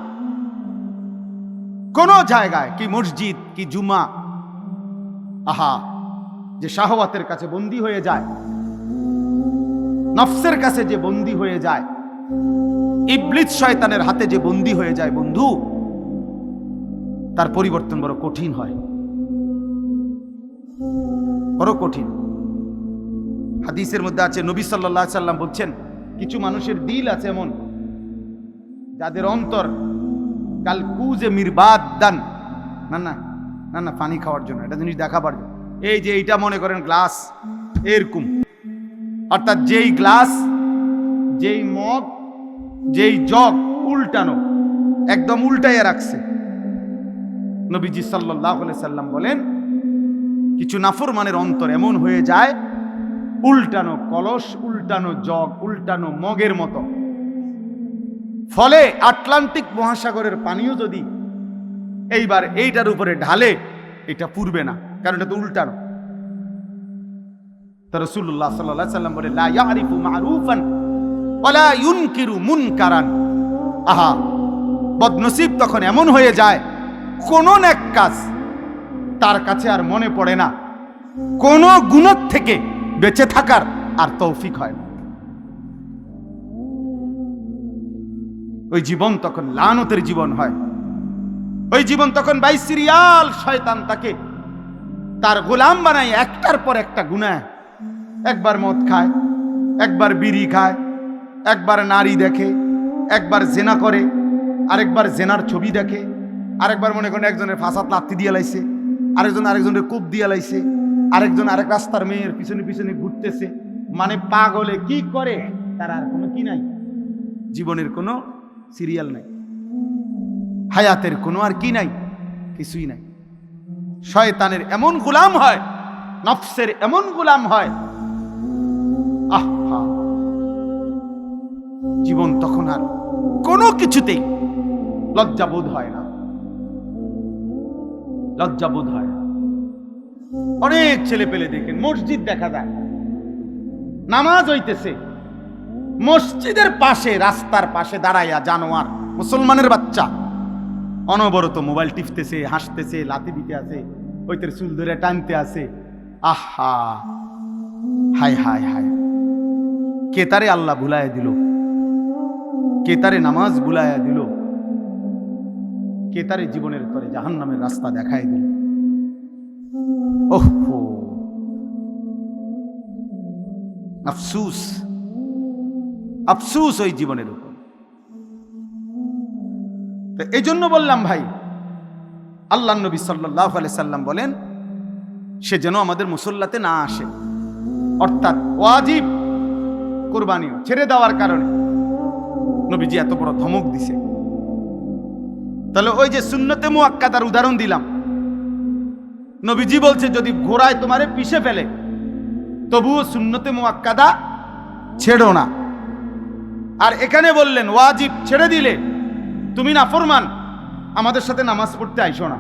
কোন জায়গায়, কি মসজিদ, কি জুমা, আহা, যে শাহওয়াতের কাছে বন্দী হয়ে যায়, নফসের কাছে যে বন্দী হয়ে যায়, ইবলিস শয়তানের হাতে যে বন্দী হয়ে যায়, বন্ধু, তার পরিবর্তন বড় কঠিন হয়, বড় কঠিন। হাদিসের মধ্যে আছে, নবী সাল্লাল্লাহু আলাইহি সাল্লাম বলছেন, কিছু মানুষের দিল আছে এমন, যাদের অন্তর কালকুজে মিরবাদান, না না না না, পানি খাওয়ার জন্য, এটা জিনিস দেখাবার জন্য। এই যে এইটা মনে করেন গ্লাস, এরকম, অর্থাৎ যেই গ্লাস, যেই মগ, যেই জগ উল্টানো, একদম উল্টাইয়া রাখছে। নবীজি সাল্লাল্লাহু আলাইহি সাল্লাম বলেন কিছু নাফরমানের অন্তর এমন হয়ে যায়, উল্টানো কলস, উল্টানো জগ, উল্টানো মগের মতো। ফলে আটলান্টিক মহাসাগরের পানিও যদি এইবার এইটার উপরে ঢালে, এটা পুরবে না, কারণ এটা তো উল্টানো। তো রাসূলুল্লাহ সাল্লাল্লাহু আলাইহি ওয়াসাল্লাম বলে, লা ইয়ারিফু মারুফান ওয়ালা ইউনকিরু মুনকারান। আহা, বদনসিব তখন এমন হয়ে যায়, কোন নেক কাজ তার কাছে আর মনে পড়ে না, কোন গুনাহ থেকে বেঁচে থাকার আর তৌফিক হয় না। ওই জীবন তখন লানতের জীবন হয়। ওই জীবন তখন বাই সিরিয়াল শয়তান তাকে তার গোলাম বানায়, একটার পর একটা গুনাহ। একবার মদ খায়, একবার বিড়ি খায়, একবার নারী দেখে, একবার জেনা করে, আরেকবার জেনার ছবি দেখে, আরেকবার মনে করেন একজনের ফাঁসাত লাত্তি দিয়ে লাইছে, আরেকজনের কূপ দিয়ে লাইছে, আরেকজন আরেক রাস্তার মেয়ের পিছনে পিছনে ঘুরতেছে। মানে পাগলে কি করে তার আর কোনো কি নাই, জীবনের কোনো সিরিয়াল নাই, হায়াতের কোনো আর কি নাই, কিছুই নাই। শয়তানের এমন গোলাম হয়, নফসের এমন গোলাম হয়, আহা, জীবন তখন আর কোনো কিছুতেই লজ্জাবোধ হয় না, লজ্জাবোধ হয় না। অনেক ছেলে পেলে দেখেন, মসজিদ দেখা যায়, নামাজ হইতেছে, মসজিদের পাশে রাস্তার পাশে দাঁড়াইয়া জানোয়ার মুসলমানের বাচ্চা অনবরত মোবাইল টিপতেছে, হাসতেছে, লাথি দিতে আছে, ওইতের চুল ধরে টানতে আছে। আহা, হায় হায় হায়, কে তারে আল্লাহ ভুলাইয়া দিল, কে তারে নামাজ ভুলাইয়া দিল, কে তারে জীবনের তরে জাহান্নামের রাস্তা দেখাই দিল। ওহো, আফসুস, আফসুস ওই জীবনের উপর। এই জন্য বললাম ভাই, আল্লাহ নবী সাল্লাল্লাহু আলাইহি সাল্লাম বলেন, সে যেন আমাদের মুসল্লাতে না আসে। অর্থাৎ ওয়াজিব কুরবানি ছেড়ে দেওয়ার কারণে নবীজি এত বড় ধমক দিছে। তাহলে ওই যে সুন্নতে মুআক্কাদার উদাহরণ দিলাম, নবীজি বলছে যদি ঘোড়ায় তোমারে পিষে ফেলে তবুও সুন্নতে মুআক্কাদা ছেড়ো না। আর এখানে বললেন ওয়াজিব ছেড়ে দিলে তুমি নাফরমান, আমাদের সাথে নামাজ পড়তে আইসো না।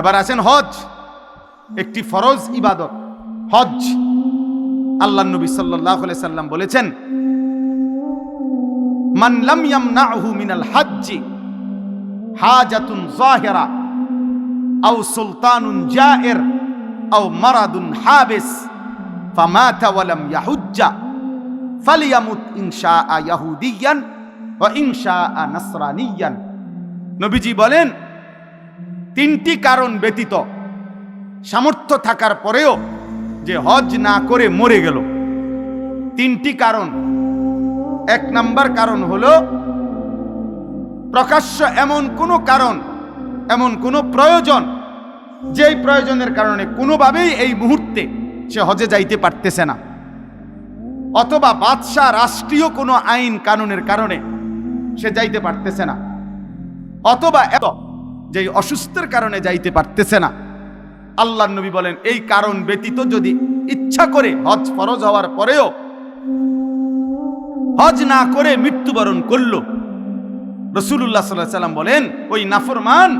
এবার আসেন হজ, একটি ফরজ ইবাদত হজ। আল্লাহ নবী সাল্লাল্লাহু আলাইহি সাল্লাম বলেছেন, মান লাম ইয়ামনাহু মিনাল হজ্জি হাজাতুন যাহিরা আও সুলতানুন জায়ের আও মারাদুন হাবিস ফামাতা ওয়া লাম ইয়াহুজ্জা ফালিয়ামুত ইনশাআ ইয়াহুদিয়ান ওয়া ইনশাআ নাসরানিয়ান। নবীজি বলেন, তিনটি কারণ ব্যতীত সামর্থ্য থাকার পরেও যে হজ না করে মরে গেল, তিনটি কারণ। এক নাম্বার কারণ হলো প্রকাশ্য এমন কোনো কারণ, এমন কোনো প্রয়োজন, যেই প্রয়োজনের কারণে কোনোভাবেই এই মুহূর্তে সে হজে যাইতে পারতেছে না, অথবা বাদশাহ রাষ্ট্রীয় কোনো আইন কানুনের কারণে সে যাইতে পারতেছে না, অথবা যেই অসুস্থের কারণে যাইতে পারতেছে না। আল্লাহর নবী বলেন, এই কারণ ব্যতীত যদি ইচ্ছা করে হজ ফরজ হওয়ার পরেও হজ না করে মৃত্যুবরণ করল, রাসূলুল্লাহ সাল্লাল্লাহু আলাইহি সাল্লাম বলেন, ওই নাফরমান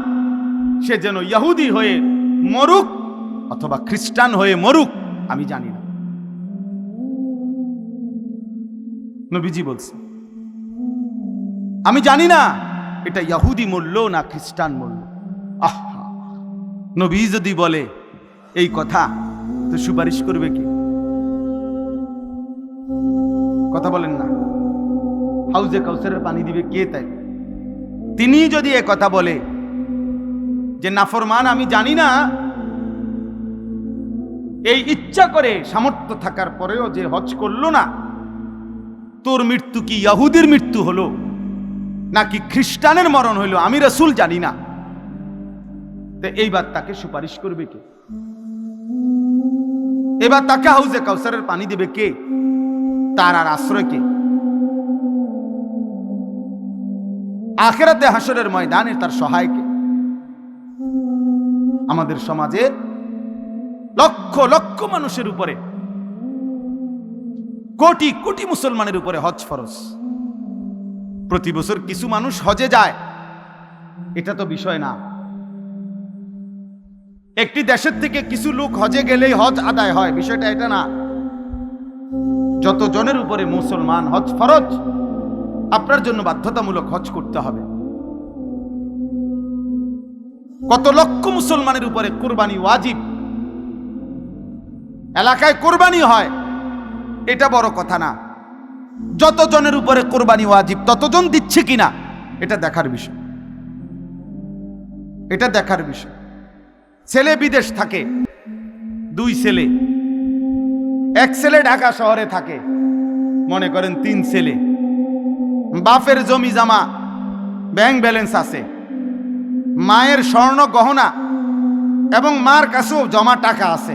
সে যেন ইহুদি হয়ে মরুক অথবা খ্রিস্টান হয়ে মরুক, আমি জানি না। নবীজি বলছে, আমি জানি না এটা ইহুদি মরল না খ্রিস্টান মরল। আহা, নবী যদি বলে এই কথা, তো সুপারিশ করবে কি? কথা বলেন না, হাউজে কাউসারের পানি দিবে কে? তাই তিনি যদি এ কথা বলে যে নাফরমান আমি জানি না, এই ইচ্ছা করে সামর্থ্য থাকার পরেও যে হজ করলো না, তোর মৃত্যু কি ইহুদির মৃত্যু হলো নাকি খ্রিস্টানের মরণ হইল, আমি রাসূল জানি না। তো এইবার তাকে সুপারিশ করবে কে? এবার তাকে হাউজে কাউসারের পানি দেবে কে? তার আর আশ্রয় কে? আখিরাতে হাসরের ময়দানে তার সহায় কে? আমাদের সমাজে লক্ষ লক্ষ মানুষের উপরে, কোটি কোটি মুসলমানের উপরে হজ ফরজ। প্রতি বছর কিছু মানুষ হজে যায়, এটা তো বিষয় না। একটি দেশের থেকে কিছু লোক হজে গেলেই হজ আদায় হয়, বিষয়টা এটা না। যত জনের উপরে মুসলমান হজ ফরজ, আপনার জন্য বাধ্যতামূলক হজ করতে হবে। কত লক্ষ মুসলমানের উপরে কুরবানি ওয়াজিব। এলাকায় কুরবানি হয়, এটা বড় কথা না। যত জনের উপরে কুরবানি ওয়াজিব, ততজন দিচ্ছে কিনা এটা দেখার বিষয়, এটা দেখার বিষয়। ছেলে বিদেশ থাকে, 2 ছেলে, এক ছেলে ঢাকা শহরে থাকে, মনে করেন 3 ছেলে। বাপের জমি জমা ব্যাংক ব্যালেন্স আছে, মায়ের স্বর্ণ গহনা এবং মার কাছেও জমা টাকা আছে।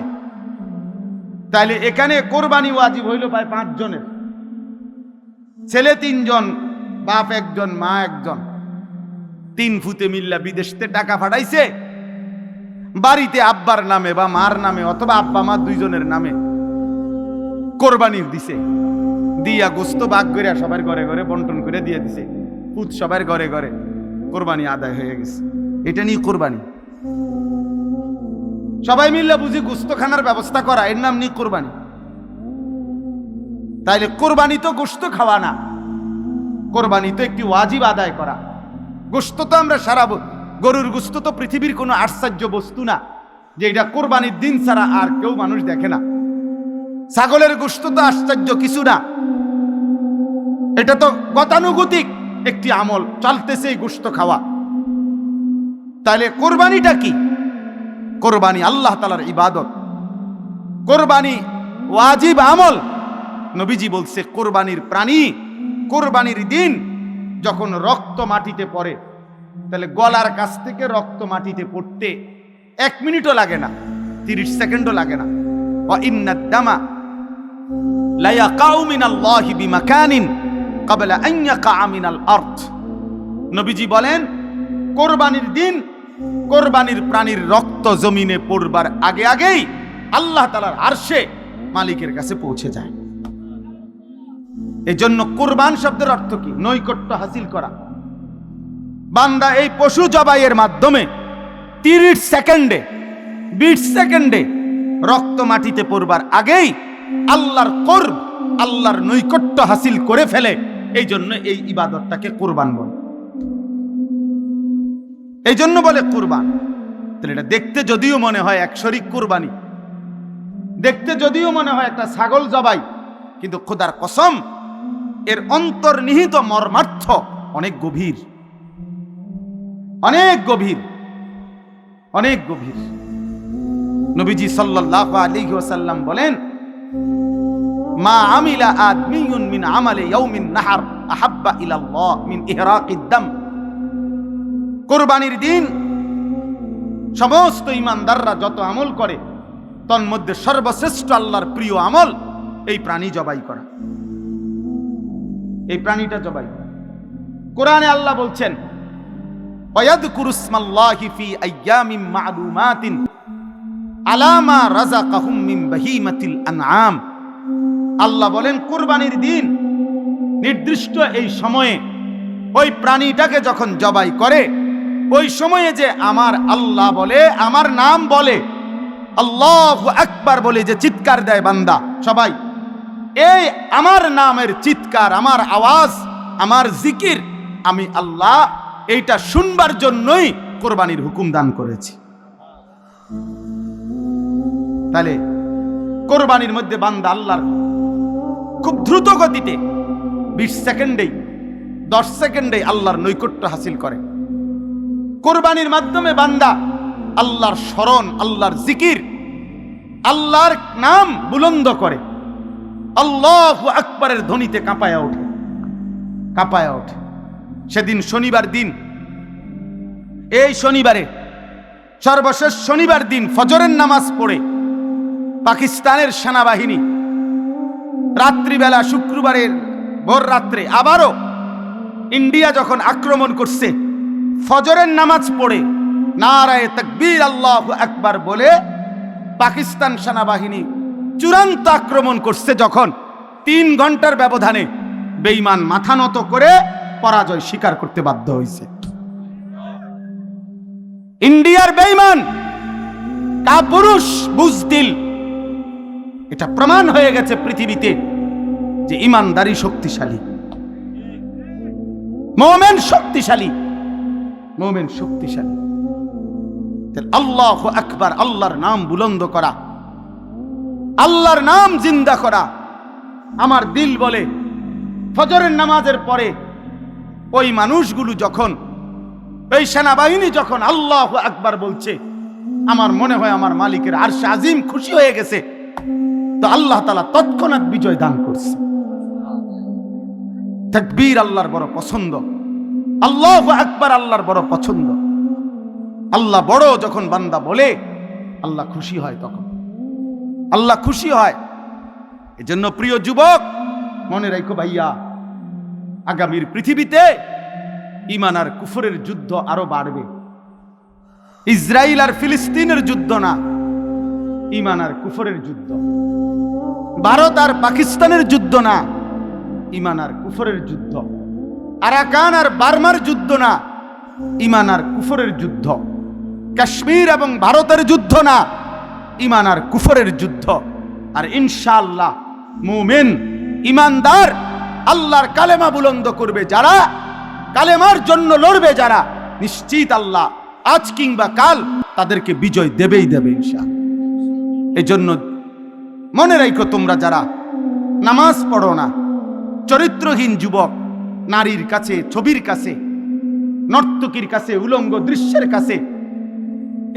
তাইলে এখানে কোরবানি ওয়াজিব হইল প্রায় 5 জনের। ছেলে 3 জন, বাপ 1 জন, মা 1 জন। 3 ফুতে মিল্লা বিদেশতে টাকা পাঠাইছে, বাড়িতে আব্বার নামে বা মার নামে অথবা আব্বা মা 2 জনের নামে কোরবানি দিছে। দিয়া গোস্ত ভাগ করে সবার ঘরে ঘরে বন্টন করে দিয়ে দিছে, পুত সবার ঘরে ঘরে, কোরবানি আদায় হয়ে গেছে। এটা নিয়ে কোরবানি। সবাই মিল্লা বুঝি গোস্ত খানার ব্যবস্থা করা, এর নাম নিয়ে কোরবানি। তাইলে কোরবানি তো গোস্ত খাওয়া না, কোরবানি তো একটি ওয়াজিব আদায় করা। গোস্ত তো আমরা সারা, গরুর গোস্ত তো পৃথিবীর কোনো আশ্চর্য বস্তু না যে এটা কোরবানির দিন ছাড়া আর কেউ মানুষ দেখে না। ছাগলের গোস্ত তো আশ্চর্য কিছু না, এটা তো গতানুগতিক একটি আমল, চলতেছে এই গোস্ত খাওয়া। তাহলে কোরবানিটা কি? কোরবানি আল্লাহ তাআলার ইবাদত, কোরবানি ওয়াজিব আমল। নবীজি বলছে কোরবানির প্রাণী কোরবানির দিন যখন রক্ত মাটিতে পড়ে, তাহলে গলার কাছ থেকে রক্ত মাটিতে পড়তে 1 মিনিটও লাগে না, 30 সেকেন্ডও লাগে না। ওয়া ইন্নাদ দামা লা ইয়াকাউ মিনাল্লাহি বিমাকানিন ক্বাবলা আন ইয়াকা মিনাল আরদ। নবীজি বলেন কোরবানির দিন কোরবানির প্রাণীর রক্ত জমিনে পড়বার আগে আগেই আল্লাহ তাআলার আরশে মালিকের কাছে পৌঁছে যায়। এই জন্য কুরবান শব্দের অর্থ কি? নৈকট্য হাসিল করা। বান্দা এই পশু জবাইয়ের মাধ্যমে 30 সেকেন্ডে 20 সেকেন্ডে রক্ত মাটিতে পড়বার আগেই আল্লাহর কুরব, আল্লাহর নৈকট্য হাসিল করে ফেলে। এই জন্য এই ইবাদতটাকে কুরবান বলে, এই জন্য বলে কুরবান। তাহলে এটা দেখতে যদিও মনে হয় এক শরীক কুরবানি, দেখতে যদিও মনে হয় একটা ছাগল জবাই, কিন্তু খোদার কসম এর অন্তর্নিহিত মর্মার্থ অনেক গভীর, অনেক গভীর, অনেক গভীর। নবীজি সাল্লাল্লাহু আলাইহি ওয়াসাল্লাম বলেন, মা আমিলা আদমিয়ুন মিন আমালি ইয়াউমিন নাহর আহাব্বা ইলাল্লাহ মিন ইহরাকিদ দাম। কুরবানির দিন সমস্ত ঈমানদাররা যত আমল করে তন্মধ্যে সর্বশ্রেষ্ঠ আল্লাহর প্রিয় আমল এই প্রাণী জবাই করা, এই প্রাণীটা জবাই। কোরআনে আল্লাহ বলছেন, ওয়ায়াযকুরুসমাল্লাহি ফি আইয়ামিম মা'লুমাতিন আলা মা রাযাকাহুম মিন বাহিমাতিল আনআম। আল্লাহ বলেন কুরবানির দিন নির্দিষ্ট এই সময়ে ওই প্রাণীটাকে যখন জবাই করে, ওই সময়ে যে আমার আল্লাহ বলে, আমার নাম বলে, আল্লাহু আকবার বলে যে চিৎকার দেয় বান্দা সবাই, এই আমার নামের চিৎকার, আমার আওয়াজ, আমার জিকির আমি আল্লাহ এইটা শুনবার জন্যই কোরবানির হুকুম দান করেছি। তাহলে কোরবানির মধ্যে বান্দা আল্লাহর খুব দ্রুত গতিতে 20 সেকেন্ডেই 10 সেকেন্ডেই আল্লাহর নৈকট্য হাসিল করে। কোরবানির মাধ্যমে বান্দা আল্লাহর স্মরণ, আল্লাহর জিকির, আল্লাহর নাম বুলন্দ করে, আল্লাহু আকবারের ধ্বনিতে কাঁপায়া ওঠে, কাঁপায়া ওঠে। সেদিন শনিবার দিন, এই শনিবারে সর্বশেষ শনিবার দিন ফজরের নামাজ পড়ে পাকিস্তানের সেনাবাহিনী রাত্রিবেলা শুক্রবারের ভোর রাত্রে আবারও ইন্ডিয়া যখন আক্রমণ করছে, ফজরের নামাজ পড়ে নারায়ে তাকবীর আল্লাহু আকবার বলে পাকিস্তান সেনাবাহিনী চূড়ান্ত আক্রমণ করছে, যখন 3 ঘন্টার ব্যবধানে বেঈমান মাথা নত করে পরাজয় স্বীকার করতে বাধ্য হয়েছে। ইন্ডিয়ার বেঈমান কাপুরুষ বুজদিল, এটা প্রমাণ হয়ে গেছে পৃথিবীতে যে ইমানদারি শক্তিশালী, মুমিন শক্তিশালী, মুমিন শক্তিশালী। আল্লাহু আকবার, আল্লাহর নাম বুলন্দ করা, আল্লাহর নাম জিন্দা করা। আমার দিল বলে ফজরের নামাজের পরে ওই মানুষগুলো যখন, ওই সেনাবাহিনী যখন আল্লাহু আকবার বলছে, আমার মনে হয় আমার মালিকের আরশে আজিম খুশি হয়ে গেছে, তো আল্লাহ তাআলা তৎক্ষণাৎ বিজয় দান করছে। তাকবীর আল্লাহর বড় পছন্দ, আল্লাহু আকবার আল্লাহর বড় পছন্দ। আল্লাহ বড় যখন বান্দা বলে, আল্লাহ খুশি হয়, তখন আল্লাহ খুশি হয়। এজন্য প্রিয় যুবক, মনে রাখো ভাইয়া, আগামীর পৃথিবীতে ঈমান আর কুফরের যুদ্ধ আরো বাড়বে। ইসরায়েল আর ফিলিস্তিনের যুদ্ধ না, ঈমান আর কুফরের যুদ্ধ। ভারত আর পাকিস্তানের যুদ্ধ না, ঈমান আর কুফরের যুদ্ধ। আরাকান আর বার্মার যুদ্ধ না, ঈমান আর কুফরের যুদ্ধ। কাশ্মীর এবং ভারতের যুদ্ধ না, ঈমান আর কুফরের যুদ্ধ। আর ইনশাআল্লাহ মুমিন ঈমানদার আল্লাহর কালেমা বুলন্দ করবে যারা, কালেমার জন্য লড়বে যারা, নিশ্চিত আল্লাহ আজ কিংবা কাল তাদেরকে বিজয় দেবেই দেবে ইনশাআল্লাহ। এজন্য মনে রাখো, তোমরা যারা নামাজ পড়ো না, চরিত্রহীন যুবক, নারীর কাছে, ছবির কাছে, নর্তকীর কাছে, উলঙ্গ দৃশ্যের কাছে,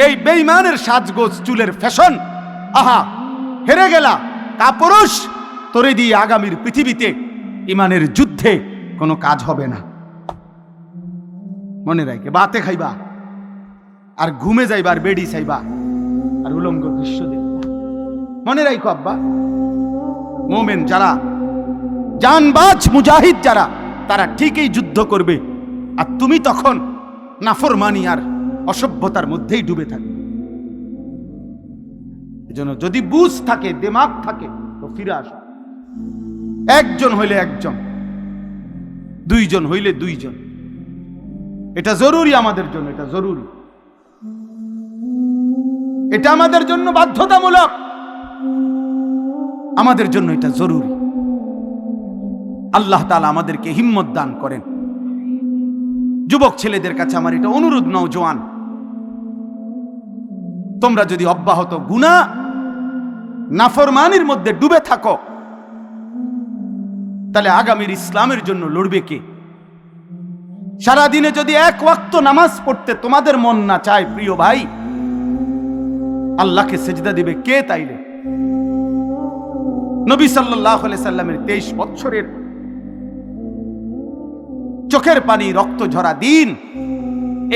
এই বেঈমানের সাজগোজ, চুলের ফ্যাশন, আহা হেরে গেলা কাপুরুষ, তোরে দিয়ে আগামীর পৃথিবীতে ঈমানের যুদ্ধে কোনো কাজ হবে না। মনে রাখে, বাতে খাইবা আর ঘুমে যাইবা আর বেডি চাইবা আর উলঙ্গ দৃশ্য দেখবা। মনে রাখো আব্বা, মুমিন যারা, জানবাজ মুজাহিদ যারা, তারা ঠিকই যুদ্ধ করবে, আর তুমি তখন নাফরমানি আর অসভ্যতার মধ্যেই ডুবে থাকবে। এজন্য যদি বুঝ থাকে, দিমাগ থাকে, তো ফিরে আসো। একজন হইলে একজন, দুইজন হইলে দুইজন, এটা জরুরি আমাদের জন্য, এটা জরুরি, এটা আমাদের জন্য বাধ্যতামূলক, আমাদের জন্য এটা জরুরি। আল্লাহ তাআলা আমাদেরকে হিম্মত দান করেন। যুবক ছেলেদের কাছে আমার এটা অনুরোধ, নওজোয়ান, তোমরা যদি অব্যাহত গুনাহ নাফরমানির মধ্যে ডুবে থাকো, তাহলে আগামীর ইসলামের জন্য লড়বে কে? সারাদিনে যদি এক ওয়াক্ত নামাজ পড়তে তোমাদের মন না চায়, প্রিয় ভাই, আল্লাহকে সেজদা দিবে কে? তাইলে নবী সাল্লাল্লাহু আলাইহি সাল্লামের 23 বছরের চোখের পানি, রক্ত ঝরা দিন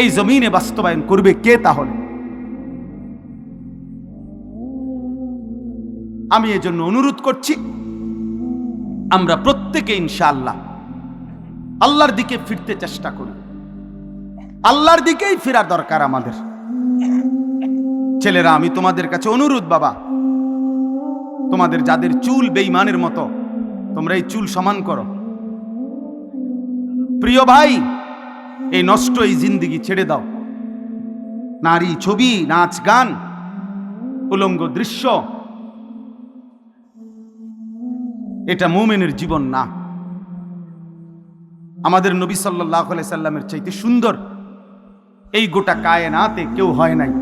এই জমিনে বাস্তবায়ন করবে কে? তাহলে আমি এজন্য অনুরোধ করছি, আমরা প্রত্যেকে ইনশাআল্লাহ আল্লাহর দিকে ফিরতে চেষ্টা করি। আল্লাহর দিকেই ফেরার দরকার আমাদের। ছেলেরা, আমি তোমাদের কাছে অনুরোধ, বাবা, তোমাদের যাদের চুল বেঈমানের মতো, তোমরা এই চুল সমান করো। প্রিয় ভাই, এই নষ্ট এই জিন্দেগি ছেড়ে দাও। নারী, ছবি, নাচ, গান, উলঙ্গ দৃশ্য, এটা মুমিনের জীবন না। আমাদের নবী সাল্লাল্লাহু আলাইহি সাল্লামের চাইতে সুন্দর এই গোটা কায়নাতে কেউ হয় নাই।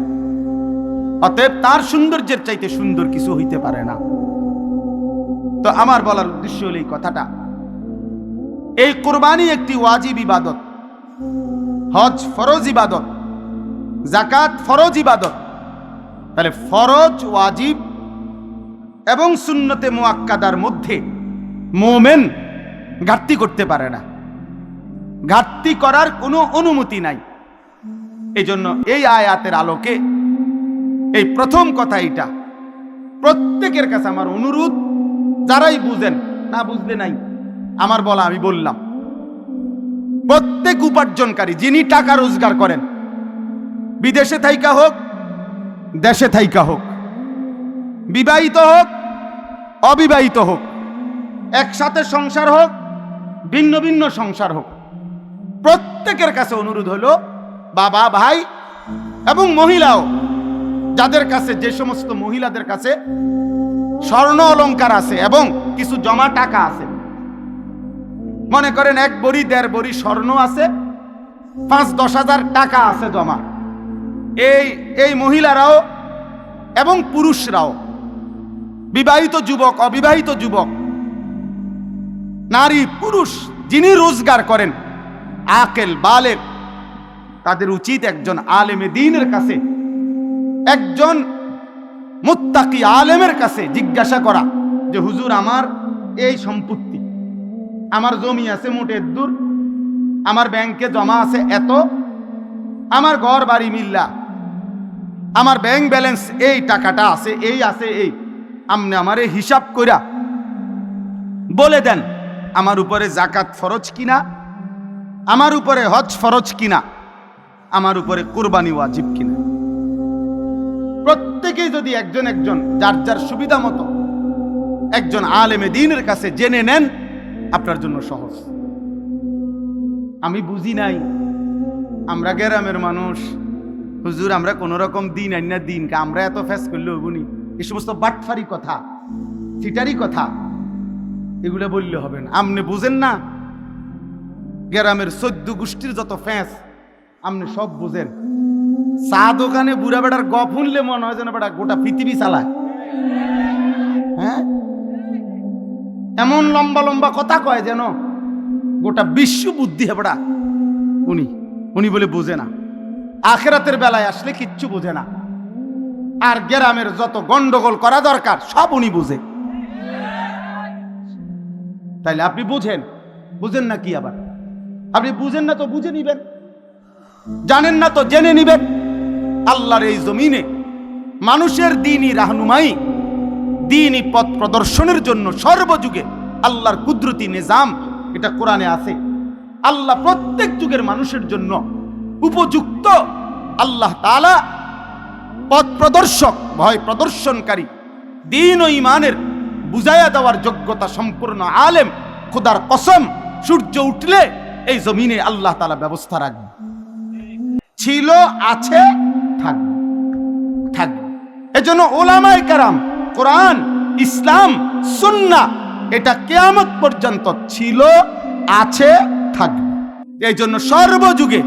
অতএব তার সৌন্দর্যের চাইতে সুন্দর কিছু হইতে পারে না। তো আমার বলার উদ্দেশ্য হলো এই কথাটা, এই কুরবানি একটি ওয়াজিব ইবাদত, হজ ফরজ ইবাদত, যাকাত ফরজ ইবাদত। তাহলে ফরজ, ওয়াজিব এবং সুন্নতে মুআক্কাদার মধ্যে মুমিন ঘাটতি করতে পারে না, ঘাটতি করার কোনো অনুমতি নাই। এজন্য এই আয়াতের আলোকে এই প্রথম কথা, এটা প্রত্যেকের কাছে আমার অনুরোধ, যারাই বুঝেন, না বুঝলে নাই, আমার বলা আমি বললাম, প্রত্যেক উপার্জনকারী যিনি টাকা রোজগার করেন, বিদেশে থাইকা হোক, দেশে থাইকা হোক, বিবাহিত হোক, অবিবাহিত হোক, একসাথে সংসার হোক, ভিন্ন ভিন্ন সংসার হোক, প্রত্যেকের কাছে অনুরোধ হলো, বাবা, ভাই এবং মহিলাও, যাদের কাছে, যে সমস্ত মহিলাদের কাছে স্বর্ণ অলংকার আছে এবং কিছু জমা টাকা আছে, মনে করেন 1 বড়ি 1.5 বড়ি স্বর্ণ আছে, 5-10 হাজার টাকা আছে জমা, এই মহিলারাও এবং পুরুষরাও, বিবাহিত যুবক, অবিবাহিত যুবক, নারী পুরুষ, যিনি রোজগার করেন, আকেল বালেগ, তাদের উচিত একজন আলেমে দ্বীনের কাছে, একজন মুত্তাকি আলেমের কাছে জিজ্ঞাসা করা যে হুজুর, আমার এই সম্পত্তি, আমার জমি আছে মোটে দূর, আমার ব্যাংকে জমা আছে এত, আমার ঘর বাড়ি মিল্লা, আমার ব্যাংক ব্যালেন্স এই টাকাটা আছে, এই আছে, এই আপনি আমারে হিসাব কইরা বলে দেন, আমার উপরে জাকাত ফরজ কিনা, আমার উপরে হজ ফরজ কিনা, আমার উপরে কুরবানি ওয়াজিব কিনা। প্রত্যেকেই যদি একজন একজন যার যার সুবিধা মতো একজন আলেমে দ্বীনের কাছে জেনে নেন, আপনার জন্য সহজ। আমি বুঝি নাই, আমরা গ্রামের মানুষ, হুজুর আমরা কোন রকম দিন আইনা দিন, আমরা এত ফেস করলে হবনি, এই সমস্ত বাটফারি কথা, চিটারি কথা, এগুলো বললে হবে না। আপনি বুঝেন না, গ্রামের 14 গোষ্ঠীর যত ফ্যাঁস আপনি সব বুঝেন। চা দোকানে বুড়া বেটার গপ শুনলে মনে হয় যেন বেটা গোটা পৃথিবী চালায়। হ্যাঁ, এমন লম্বা লম্বা কথা কয় যেন গোটা বিশ্ব বুদ্ধি হেবড়া। উনি বলে বোঝে না, আখেরাতের বেলায় আসলে কিচ্ছু বোঝে না। আর গ্রামের যত গন্ডগোল করা দরকার সব উনি বুঝে। তাইলে আপনি বুঝেন না কি? আবার আপনি বুঝেন না তো বুঝে নিবেন, জানেন না তো জেনে নিবেন। আল্লাহর এই জমিনে মানুষের দ্বীনি রাহনুমাই, দ্বীনি পথ প্রদর্শনের জন্য সর্বযুগে আল্লাহর কুদরতি নিজাম, এটা কোরআনে আছে। আল্লাহ প্রত্যেক যুগের মানুষের জন্য উপযুক্ত আল্লাহ তাআলা পথ প্রদর্শক, ভয় প্রদর্শনকারী, দ্বীন ও ঈমানের বুঝাইয়া দেওয়ার যোগ্যতা সম্পূর্ণ আলেম। খোদার কসম, সূর্য উঠলে এই জমিনে আল্লাহ তাআলা ব্যবস্থা রাখবে। ছিল, আছে, থাকবে। এজন্য ওলামায়ে কেরাম, কোরআন, ইসলাম, সুন্নাহ এটা কিয়ামত পর্যন্ত ছিল, আছে, থাকবে। এই জন্য সর্বযুগে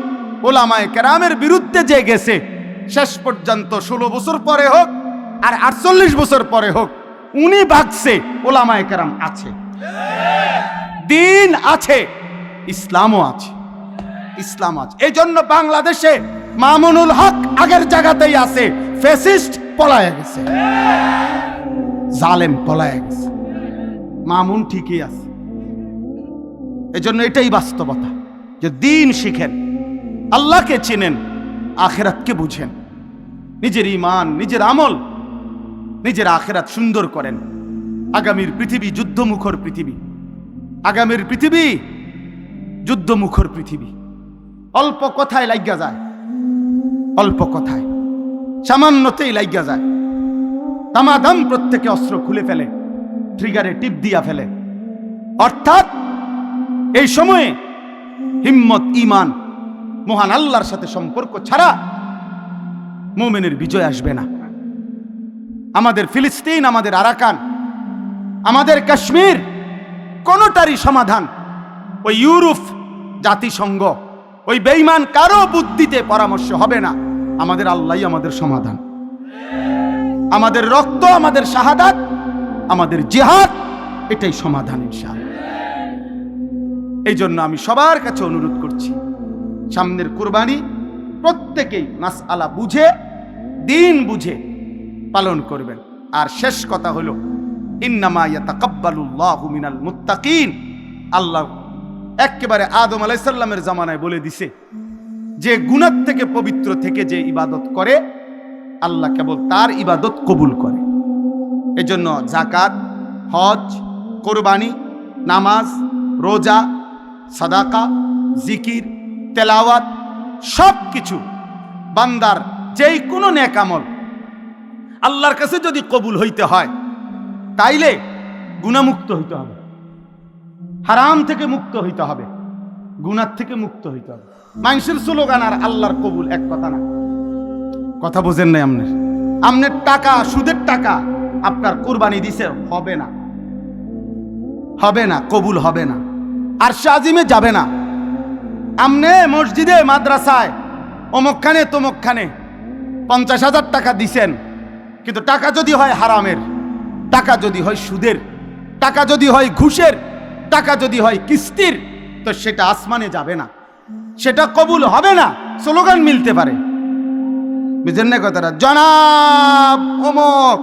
ওলামায়ে কেরামের বিরুদ্ধে যে গেছে, শেষ পর্যন্ত 16 বছর পরে হোক আর 48 বছর পরে হোক, উনি ভাগছে, ওলামায়ে কেরাম আছে, দ্বীন আছে, ইসলামও আছে, ইসলাম আছে। এই জন্য বাংলাদেশে মামুনুল হক আগের জায়গাতেই আছে, ফ্যাসিস্ট পলায় গেছে, জালেম পলায় গেছে, মামুন ঠিকই আছে। এই জন্য এটাই বাস্তবতা যে দ্বীন শিখেন, আল্লাহকে চেনেন, আখেরাতকে বুঝেন, নিজের ঈমান, নিজের আমল, নিজের আখেরাত সুন্দর করেন। আগামীর পৃথিবী যুদ্ধমুখর পৃথিবী, আগামীর পৃথিবী যুদ্ধমুখর পৃথিবী। অল্প কথায় লাগিয়া যায়, অল্প কথায় সামান্যতেই লাগিয়া যায়, দামাদাম প্রত্যেকে অস্ত্র খুলে ফেলে, ট্রিগারে টিপ দিয়া ফেলে। অর্থাৎ এই সময়ে হিম্মত, ঈমান, মহান আল্লাহর সাথে সম্পর্ক ছাড়া মুমিনের বিজয় আসবে না। আমাদের ফিলিস্তিন, আমাদের আরাকান, আমাদের কাশ্মীর, কোনটারই সমাধান ওই ইউরোপ, জাতিসংঘ, ওই বেঈমান কারো বুদ্ধিতে পরামর্শ হবে না। আমাদের আল্লাহই আমাদের সমাধান। আমাদের রক্ত, আমাদের শাহাদাত, আমাদের জিহাদ, এটাই সমাধান ইনশাআল্লাহ। এই জন্য আমি সবার কাছে অনুরোধ করছি, সামনের কুরবানি প্রত্যেকেই মাসআলা বুঝে, দ্বীন বুঝে পালন করবেন। আর শেষ কথা হলো, ইন্নামা ইয়াতাকাব্বালুল্লাহু মিনাল মুত্তাকিন। আল্লাহ একেবারে আদম আলাইহিস সালামের জামানায় বলে দিছে যে গুনাহ থেকে পবিত্র থেকে যে ইবাদত করে, আল্লাহ কেবল তার ইবাদত কবুল করে। এজন্য যাকাত, হজ, কোরবানি, নামাজ, রোজা, সাদাকা, জিকির, তেলাওয়াত সব কিছু বান্দার যেই কোনো নেক আমল আল্লাহর কাছে যদি কবুল হইতে হয় তাইলে গুনাহমুক্ত হইতে হবে, হারাম থেকে মুক্ত হইতে হবে, গুনাহ থেকে মুক্ত হইতে হবে। মানুষের স্লোগান আর আল্লাহর কবুল এক কথা না। কথা বোঝেন নাই? আমনের টাকা, সুদের টাকা আপনার কুরবানি দিছে, হবে না, হবে না, কবুল হবে না, আরশে আজিমে যাবে না। আমনে মসজিদে মাদ্রাসায় অমুকখানে তমুকখানে 50,000 টাকা দিছেন, কিন্তু টাকা যদি হয় হারামের, টাকা যদি হয় সুদের, টাকা যদি হয় ঘুষের, টাকা যদি হয় কিস্তির, তো সেটা আসমানে যাবে না, সেটা কবুল হবে না। স্লোগান মিলতে পারে, বুঝেন না কথাটা? জনাব অমুক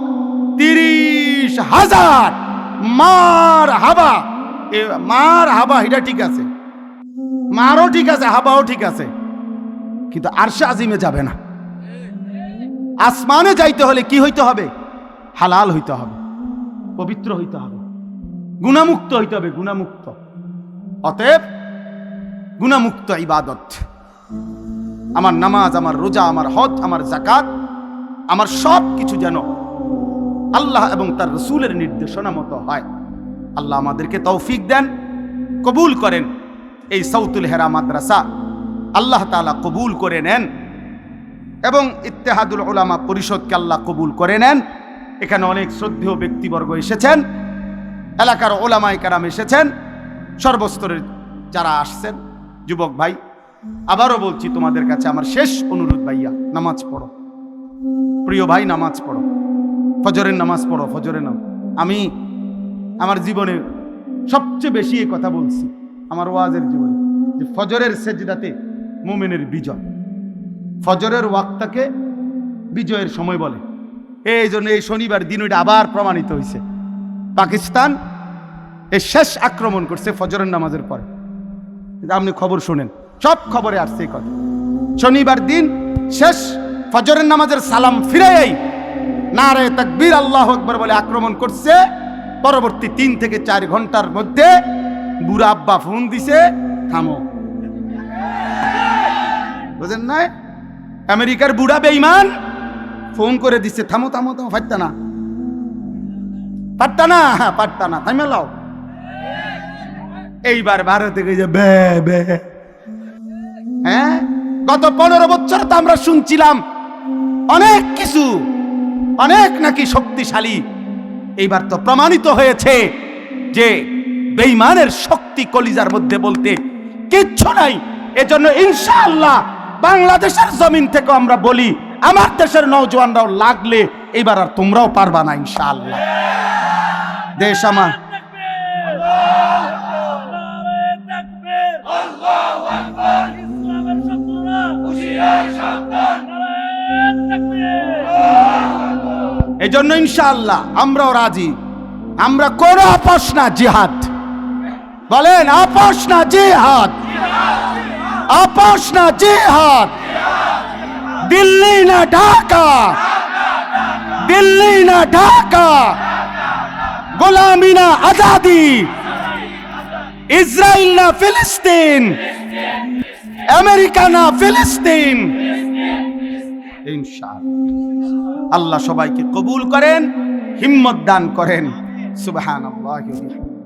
30,000 মার হাবা, মার হাবা এটা ঠিক আছে, মারও ঠিক আছে, হাবাও ঠিক আছে, কিন্তু আরশে আজিমে যাবে না। আসমানে যাইতে হলে কি হইতে হবে? হালাল হইতে হবে, পবিত্র হইতে হবে, গুনাহমুক্ত হইতে হবে, গুনাহমুক্ত। অতএব গুনাহমুক্ত ইবাদত, আমার নামাজ, আমার রোজা, আমার হজ, আমার যাকাত, আমার সব কিছু যেন আল্লাহ এবং তার রাসূলের নির্দেশনা মতো হয়। আল্লাহ আমাদেরকে তৌফিক দেন, কবুল করেন। এই সাউতুল হেরা মাদ্রাসা আল্লাহ তাআলা কবুল করে নেন এবং ইত্তেহাদুল উলামা পরিষদকে আল্লাহ কবুল করে নেন। এখানে অনেক শ্রদ্ধেয় ব্যক্তিবর্গ এসেছেন, এলাকার ওলামায়ে কেরাম এসেছেন, সর্বস্তরের যারা আসছেন, যুবক ভাই, আবারও বলছি তোমাদের কাছে আমার শেষ অনুরোধ, ভাইয়া নামাজ পড়ো, প্রিয় ভাই নামাজ পড়ো, ফজরের নামাজ পড়ো, ফজরের নামাজ। আমি আমার জীবনে সবচেয়ে বেশি এই কথা বলছি আমার ওয়াজের জীবনে, যে ফজরের সেজদাতে মুমিনের বিজয়, ফজরের ওয়াক্তটাকে বিজয়ের সময় বলে। এই জন্য এই শনিবার দিন ওইটা আবার প্রমাণিত হয়েছে। পাকিস্তান এই শেষ আক্রমণ করছে ফজরের নামাজের পরে, আপনি খবর শুনেন, সব খবরে আসছে এই কথা। শনিবার দিন শেষ ফজরের নামাজের সালাম ফিরাই নারে তাকবীর আল্লাহু আকবার বলে আক্রমণ করছে। পরবর্তী 3 থেকে 4 ঘন্টার মধ্যে বুড়া আব্বা ফোন দিছে, থামো। বুঝেন না? আমেরিকার বুড়া বেঈমান ফোন করে দিছে, থামো থামো থামো, পারতা না, পারতা না, হ্যাঁ পারতা না, থামে লাও। এইবার ভারতে গিয়ে বে বে, হ্যাঁ গত 15 বছর তো আমরা শুনছিলাম অনেক কিছু, অনেক নাকি শক্তিশালী। এইবার তো প্রমাণিত হয়েছে যে বেঈমানের শক্তি কলিজার মধ্যে বলতে কিচ্ছু নাই। এজন্য ইনশাআল্লাহ বাংলাদেশের জমিন থেকে আমরা বলি, আমার দেশের নওজওয়ানরাও লাগলে এবার আর তোমরাও পারবা না ইনশাআল্লাহ। দেশ আমার, এজন্য ইনশাআল্লাহ আমরাও রাজি। আমরা কোন আপোষ না, জিহাদ বলেন, আপোষ না জিহাদ, আপোষ না জিহাদ। দিল্লি না ঢাকা, দিল্লি না ঢাকা, গোলামি না আজাদি, ইসরায়েল না ফিলিস্তিন, আমেরিকা না ফিলিস্তিন। ইনশাআল্লাহ আল্লাহ সবাইকে কবুল করেন, হিম্মত দান করেন। সুবহানাল্লাহি ওয়া বিহামদিহি।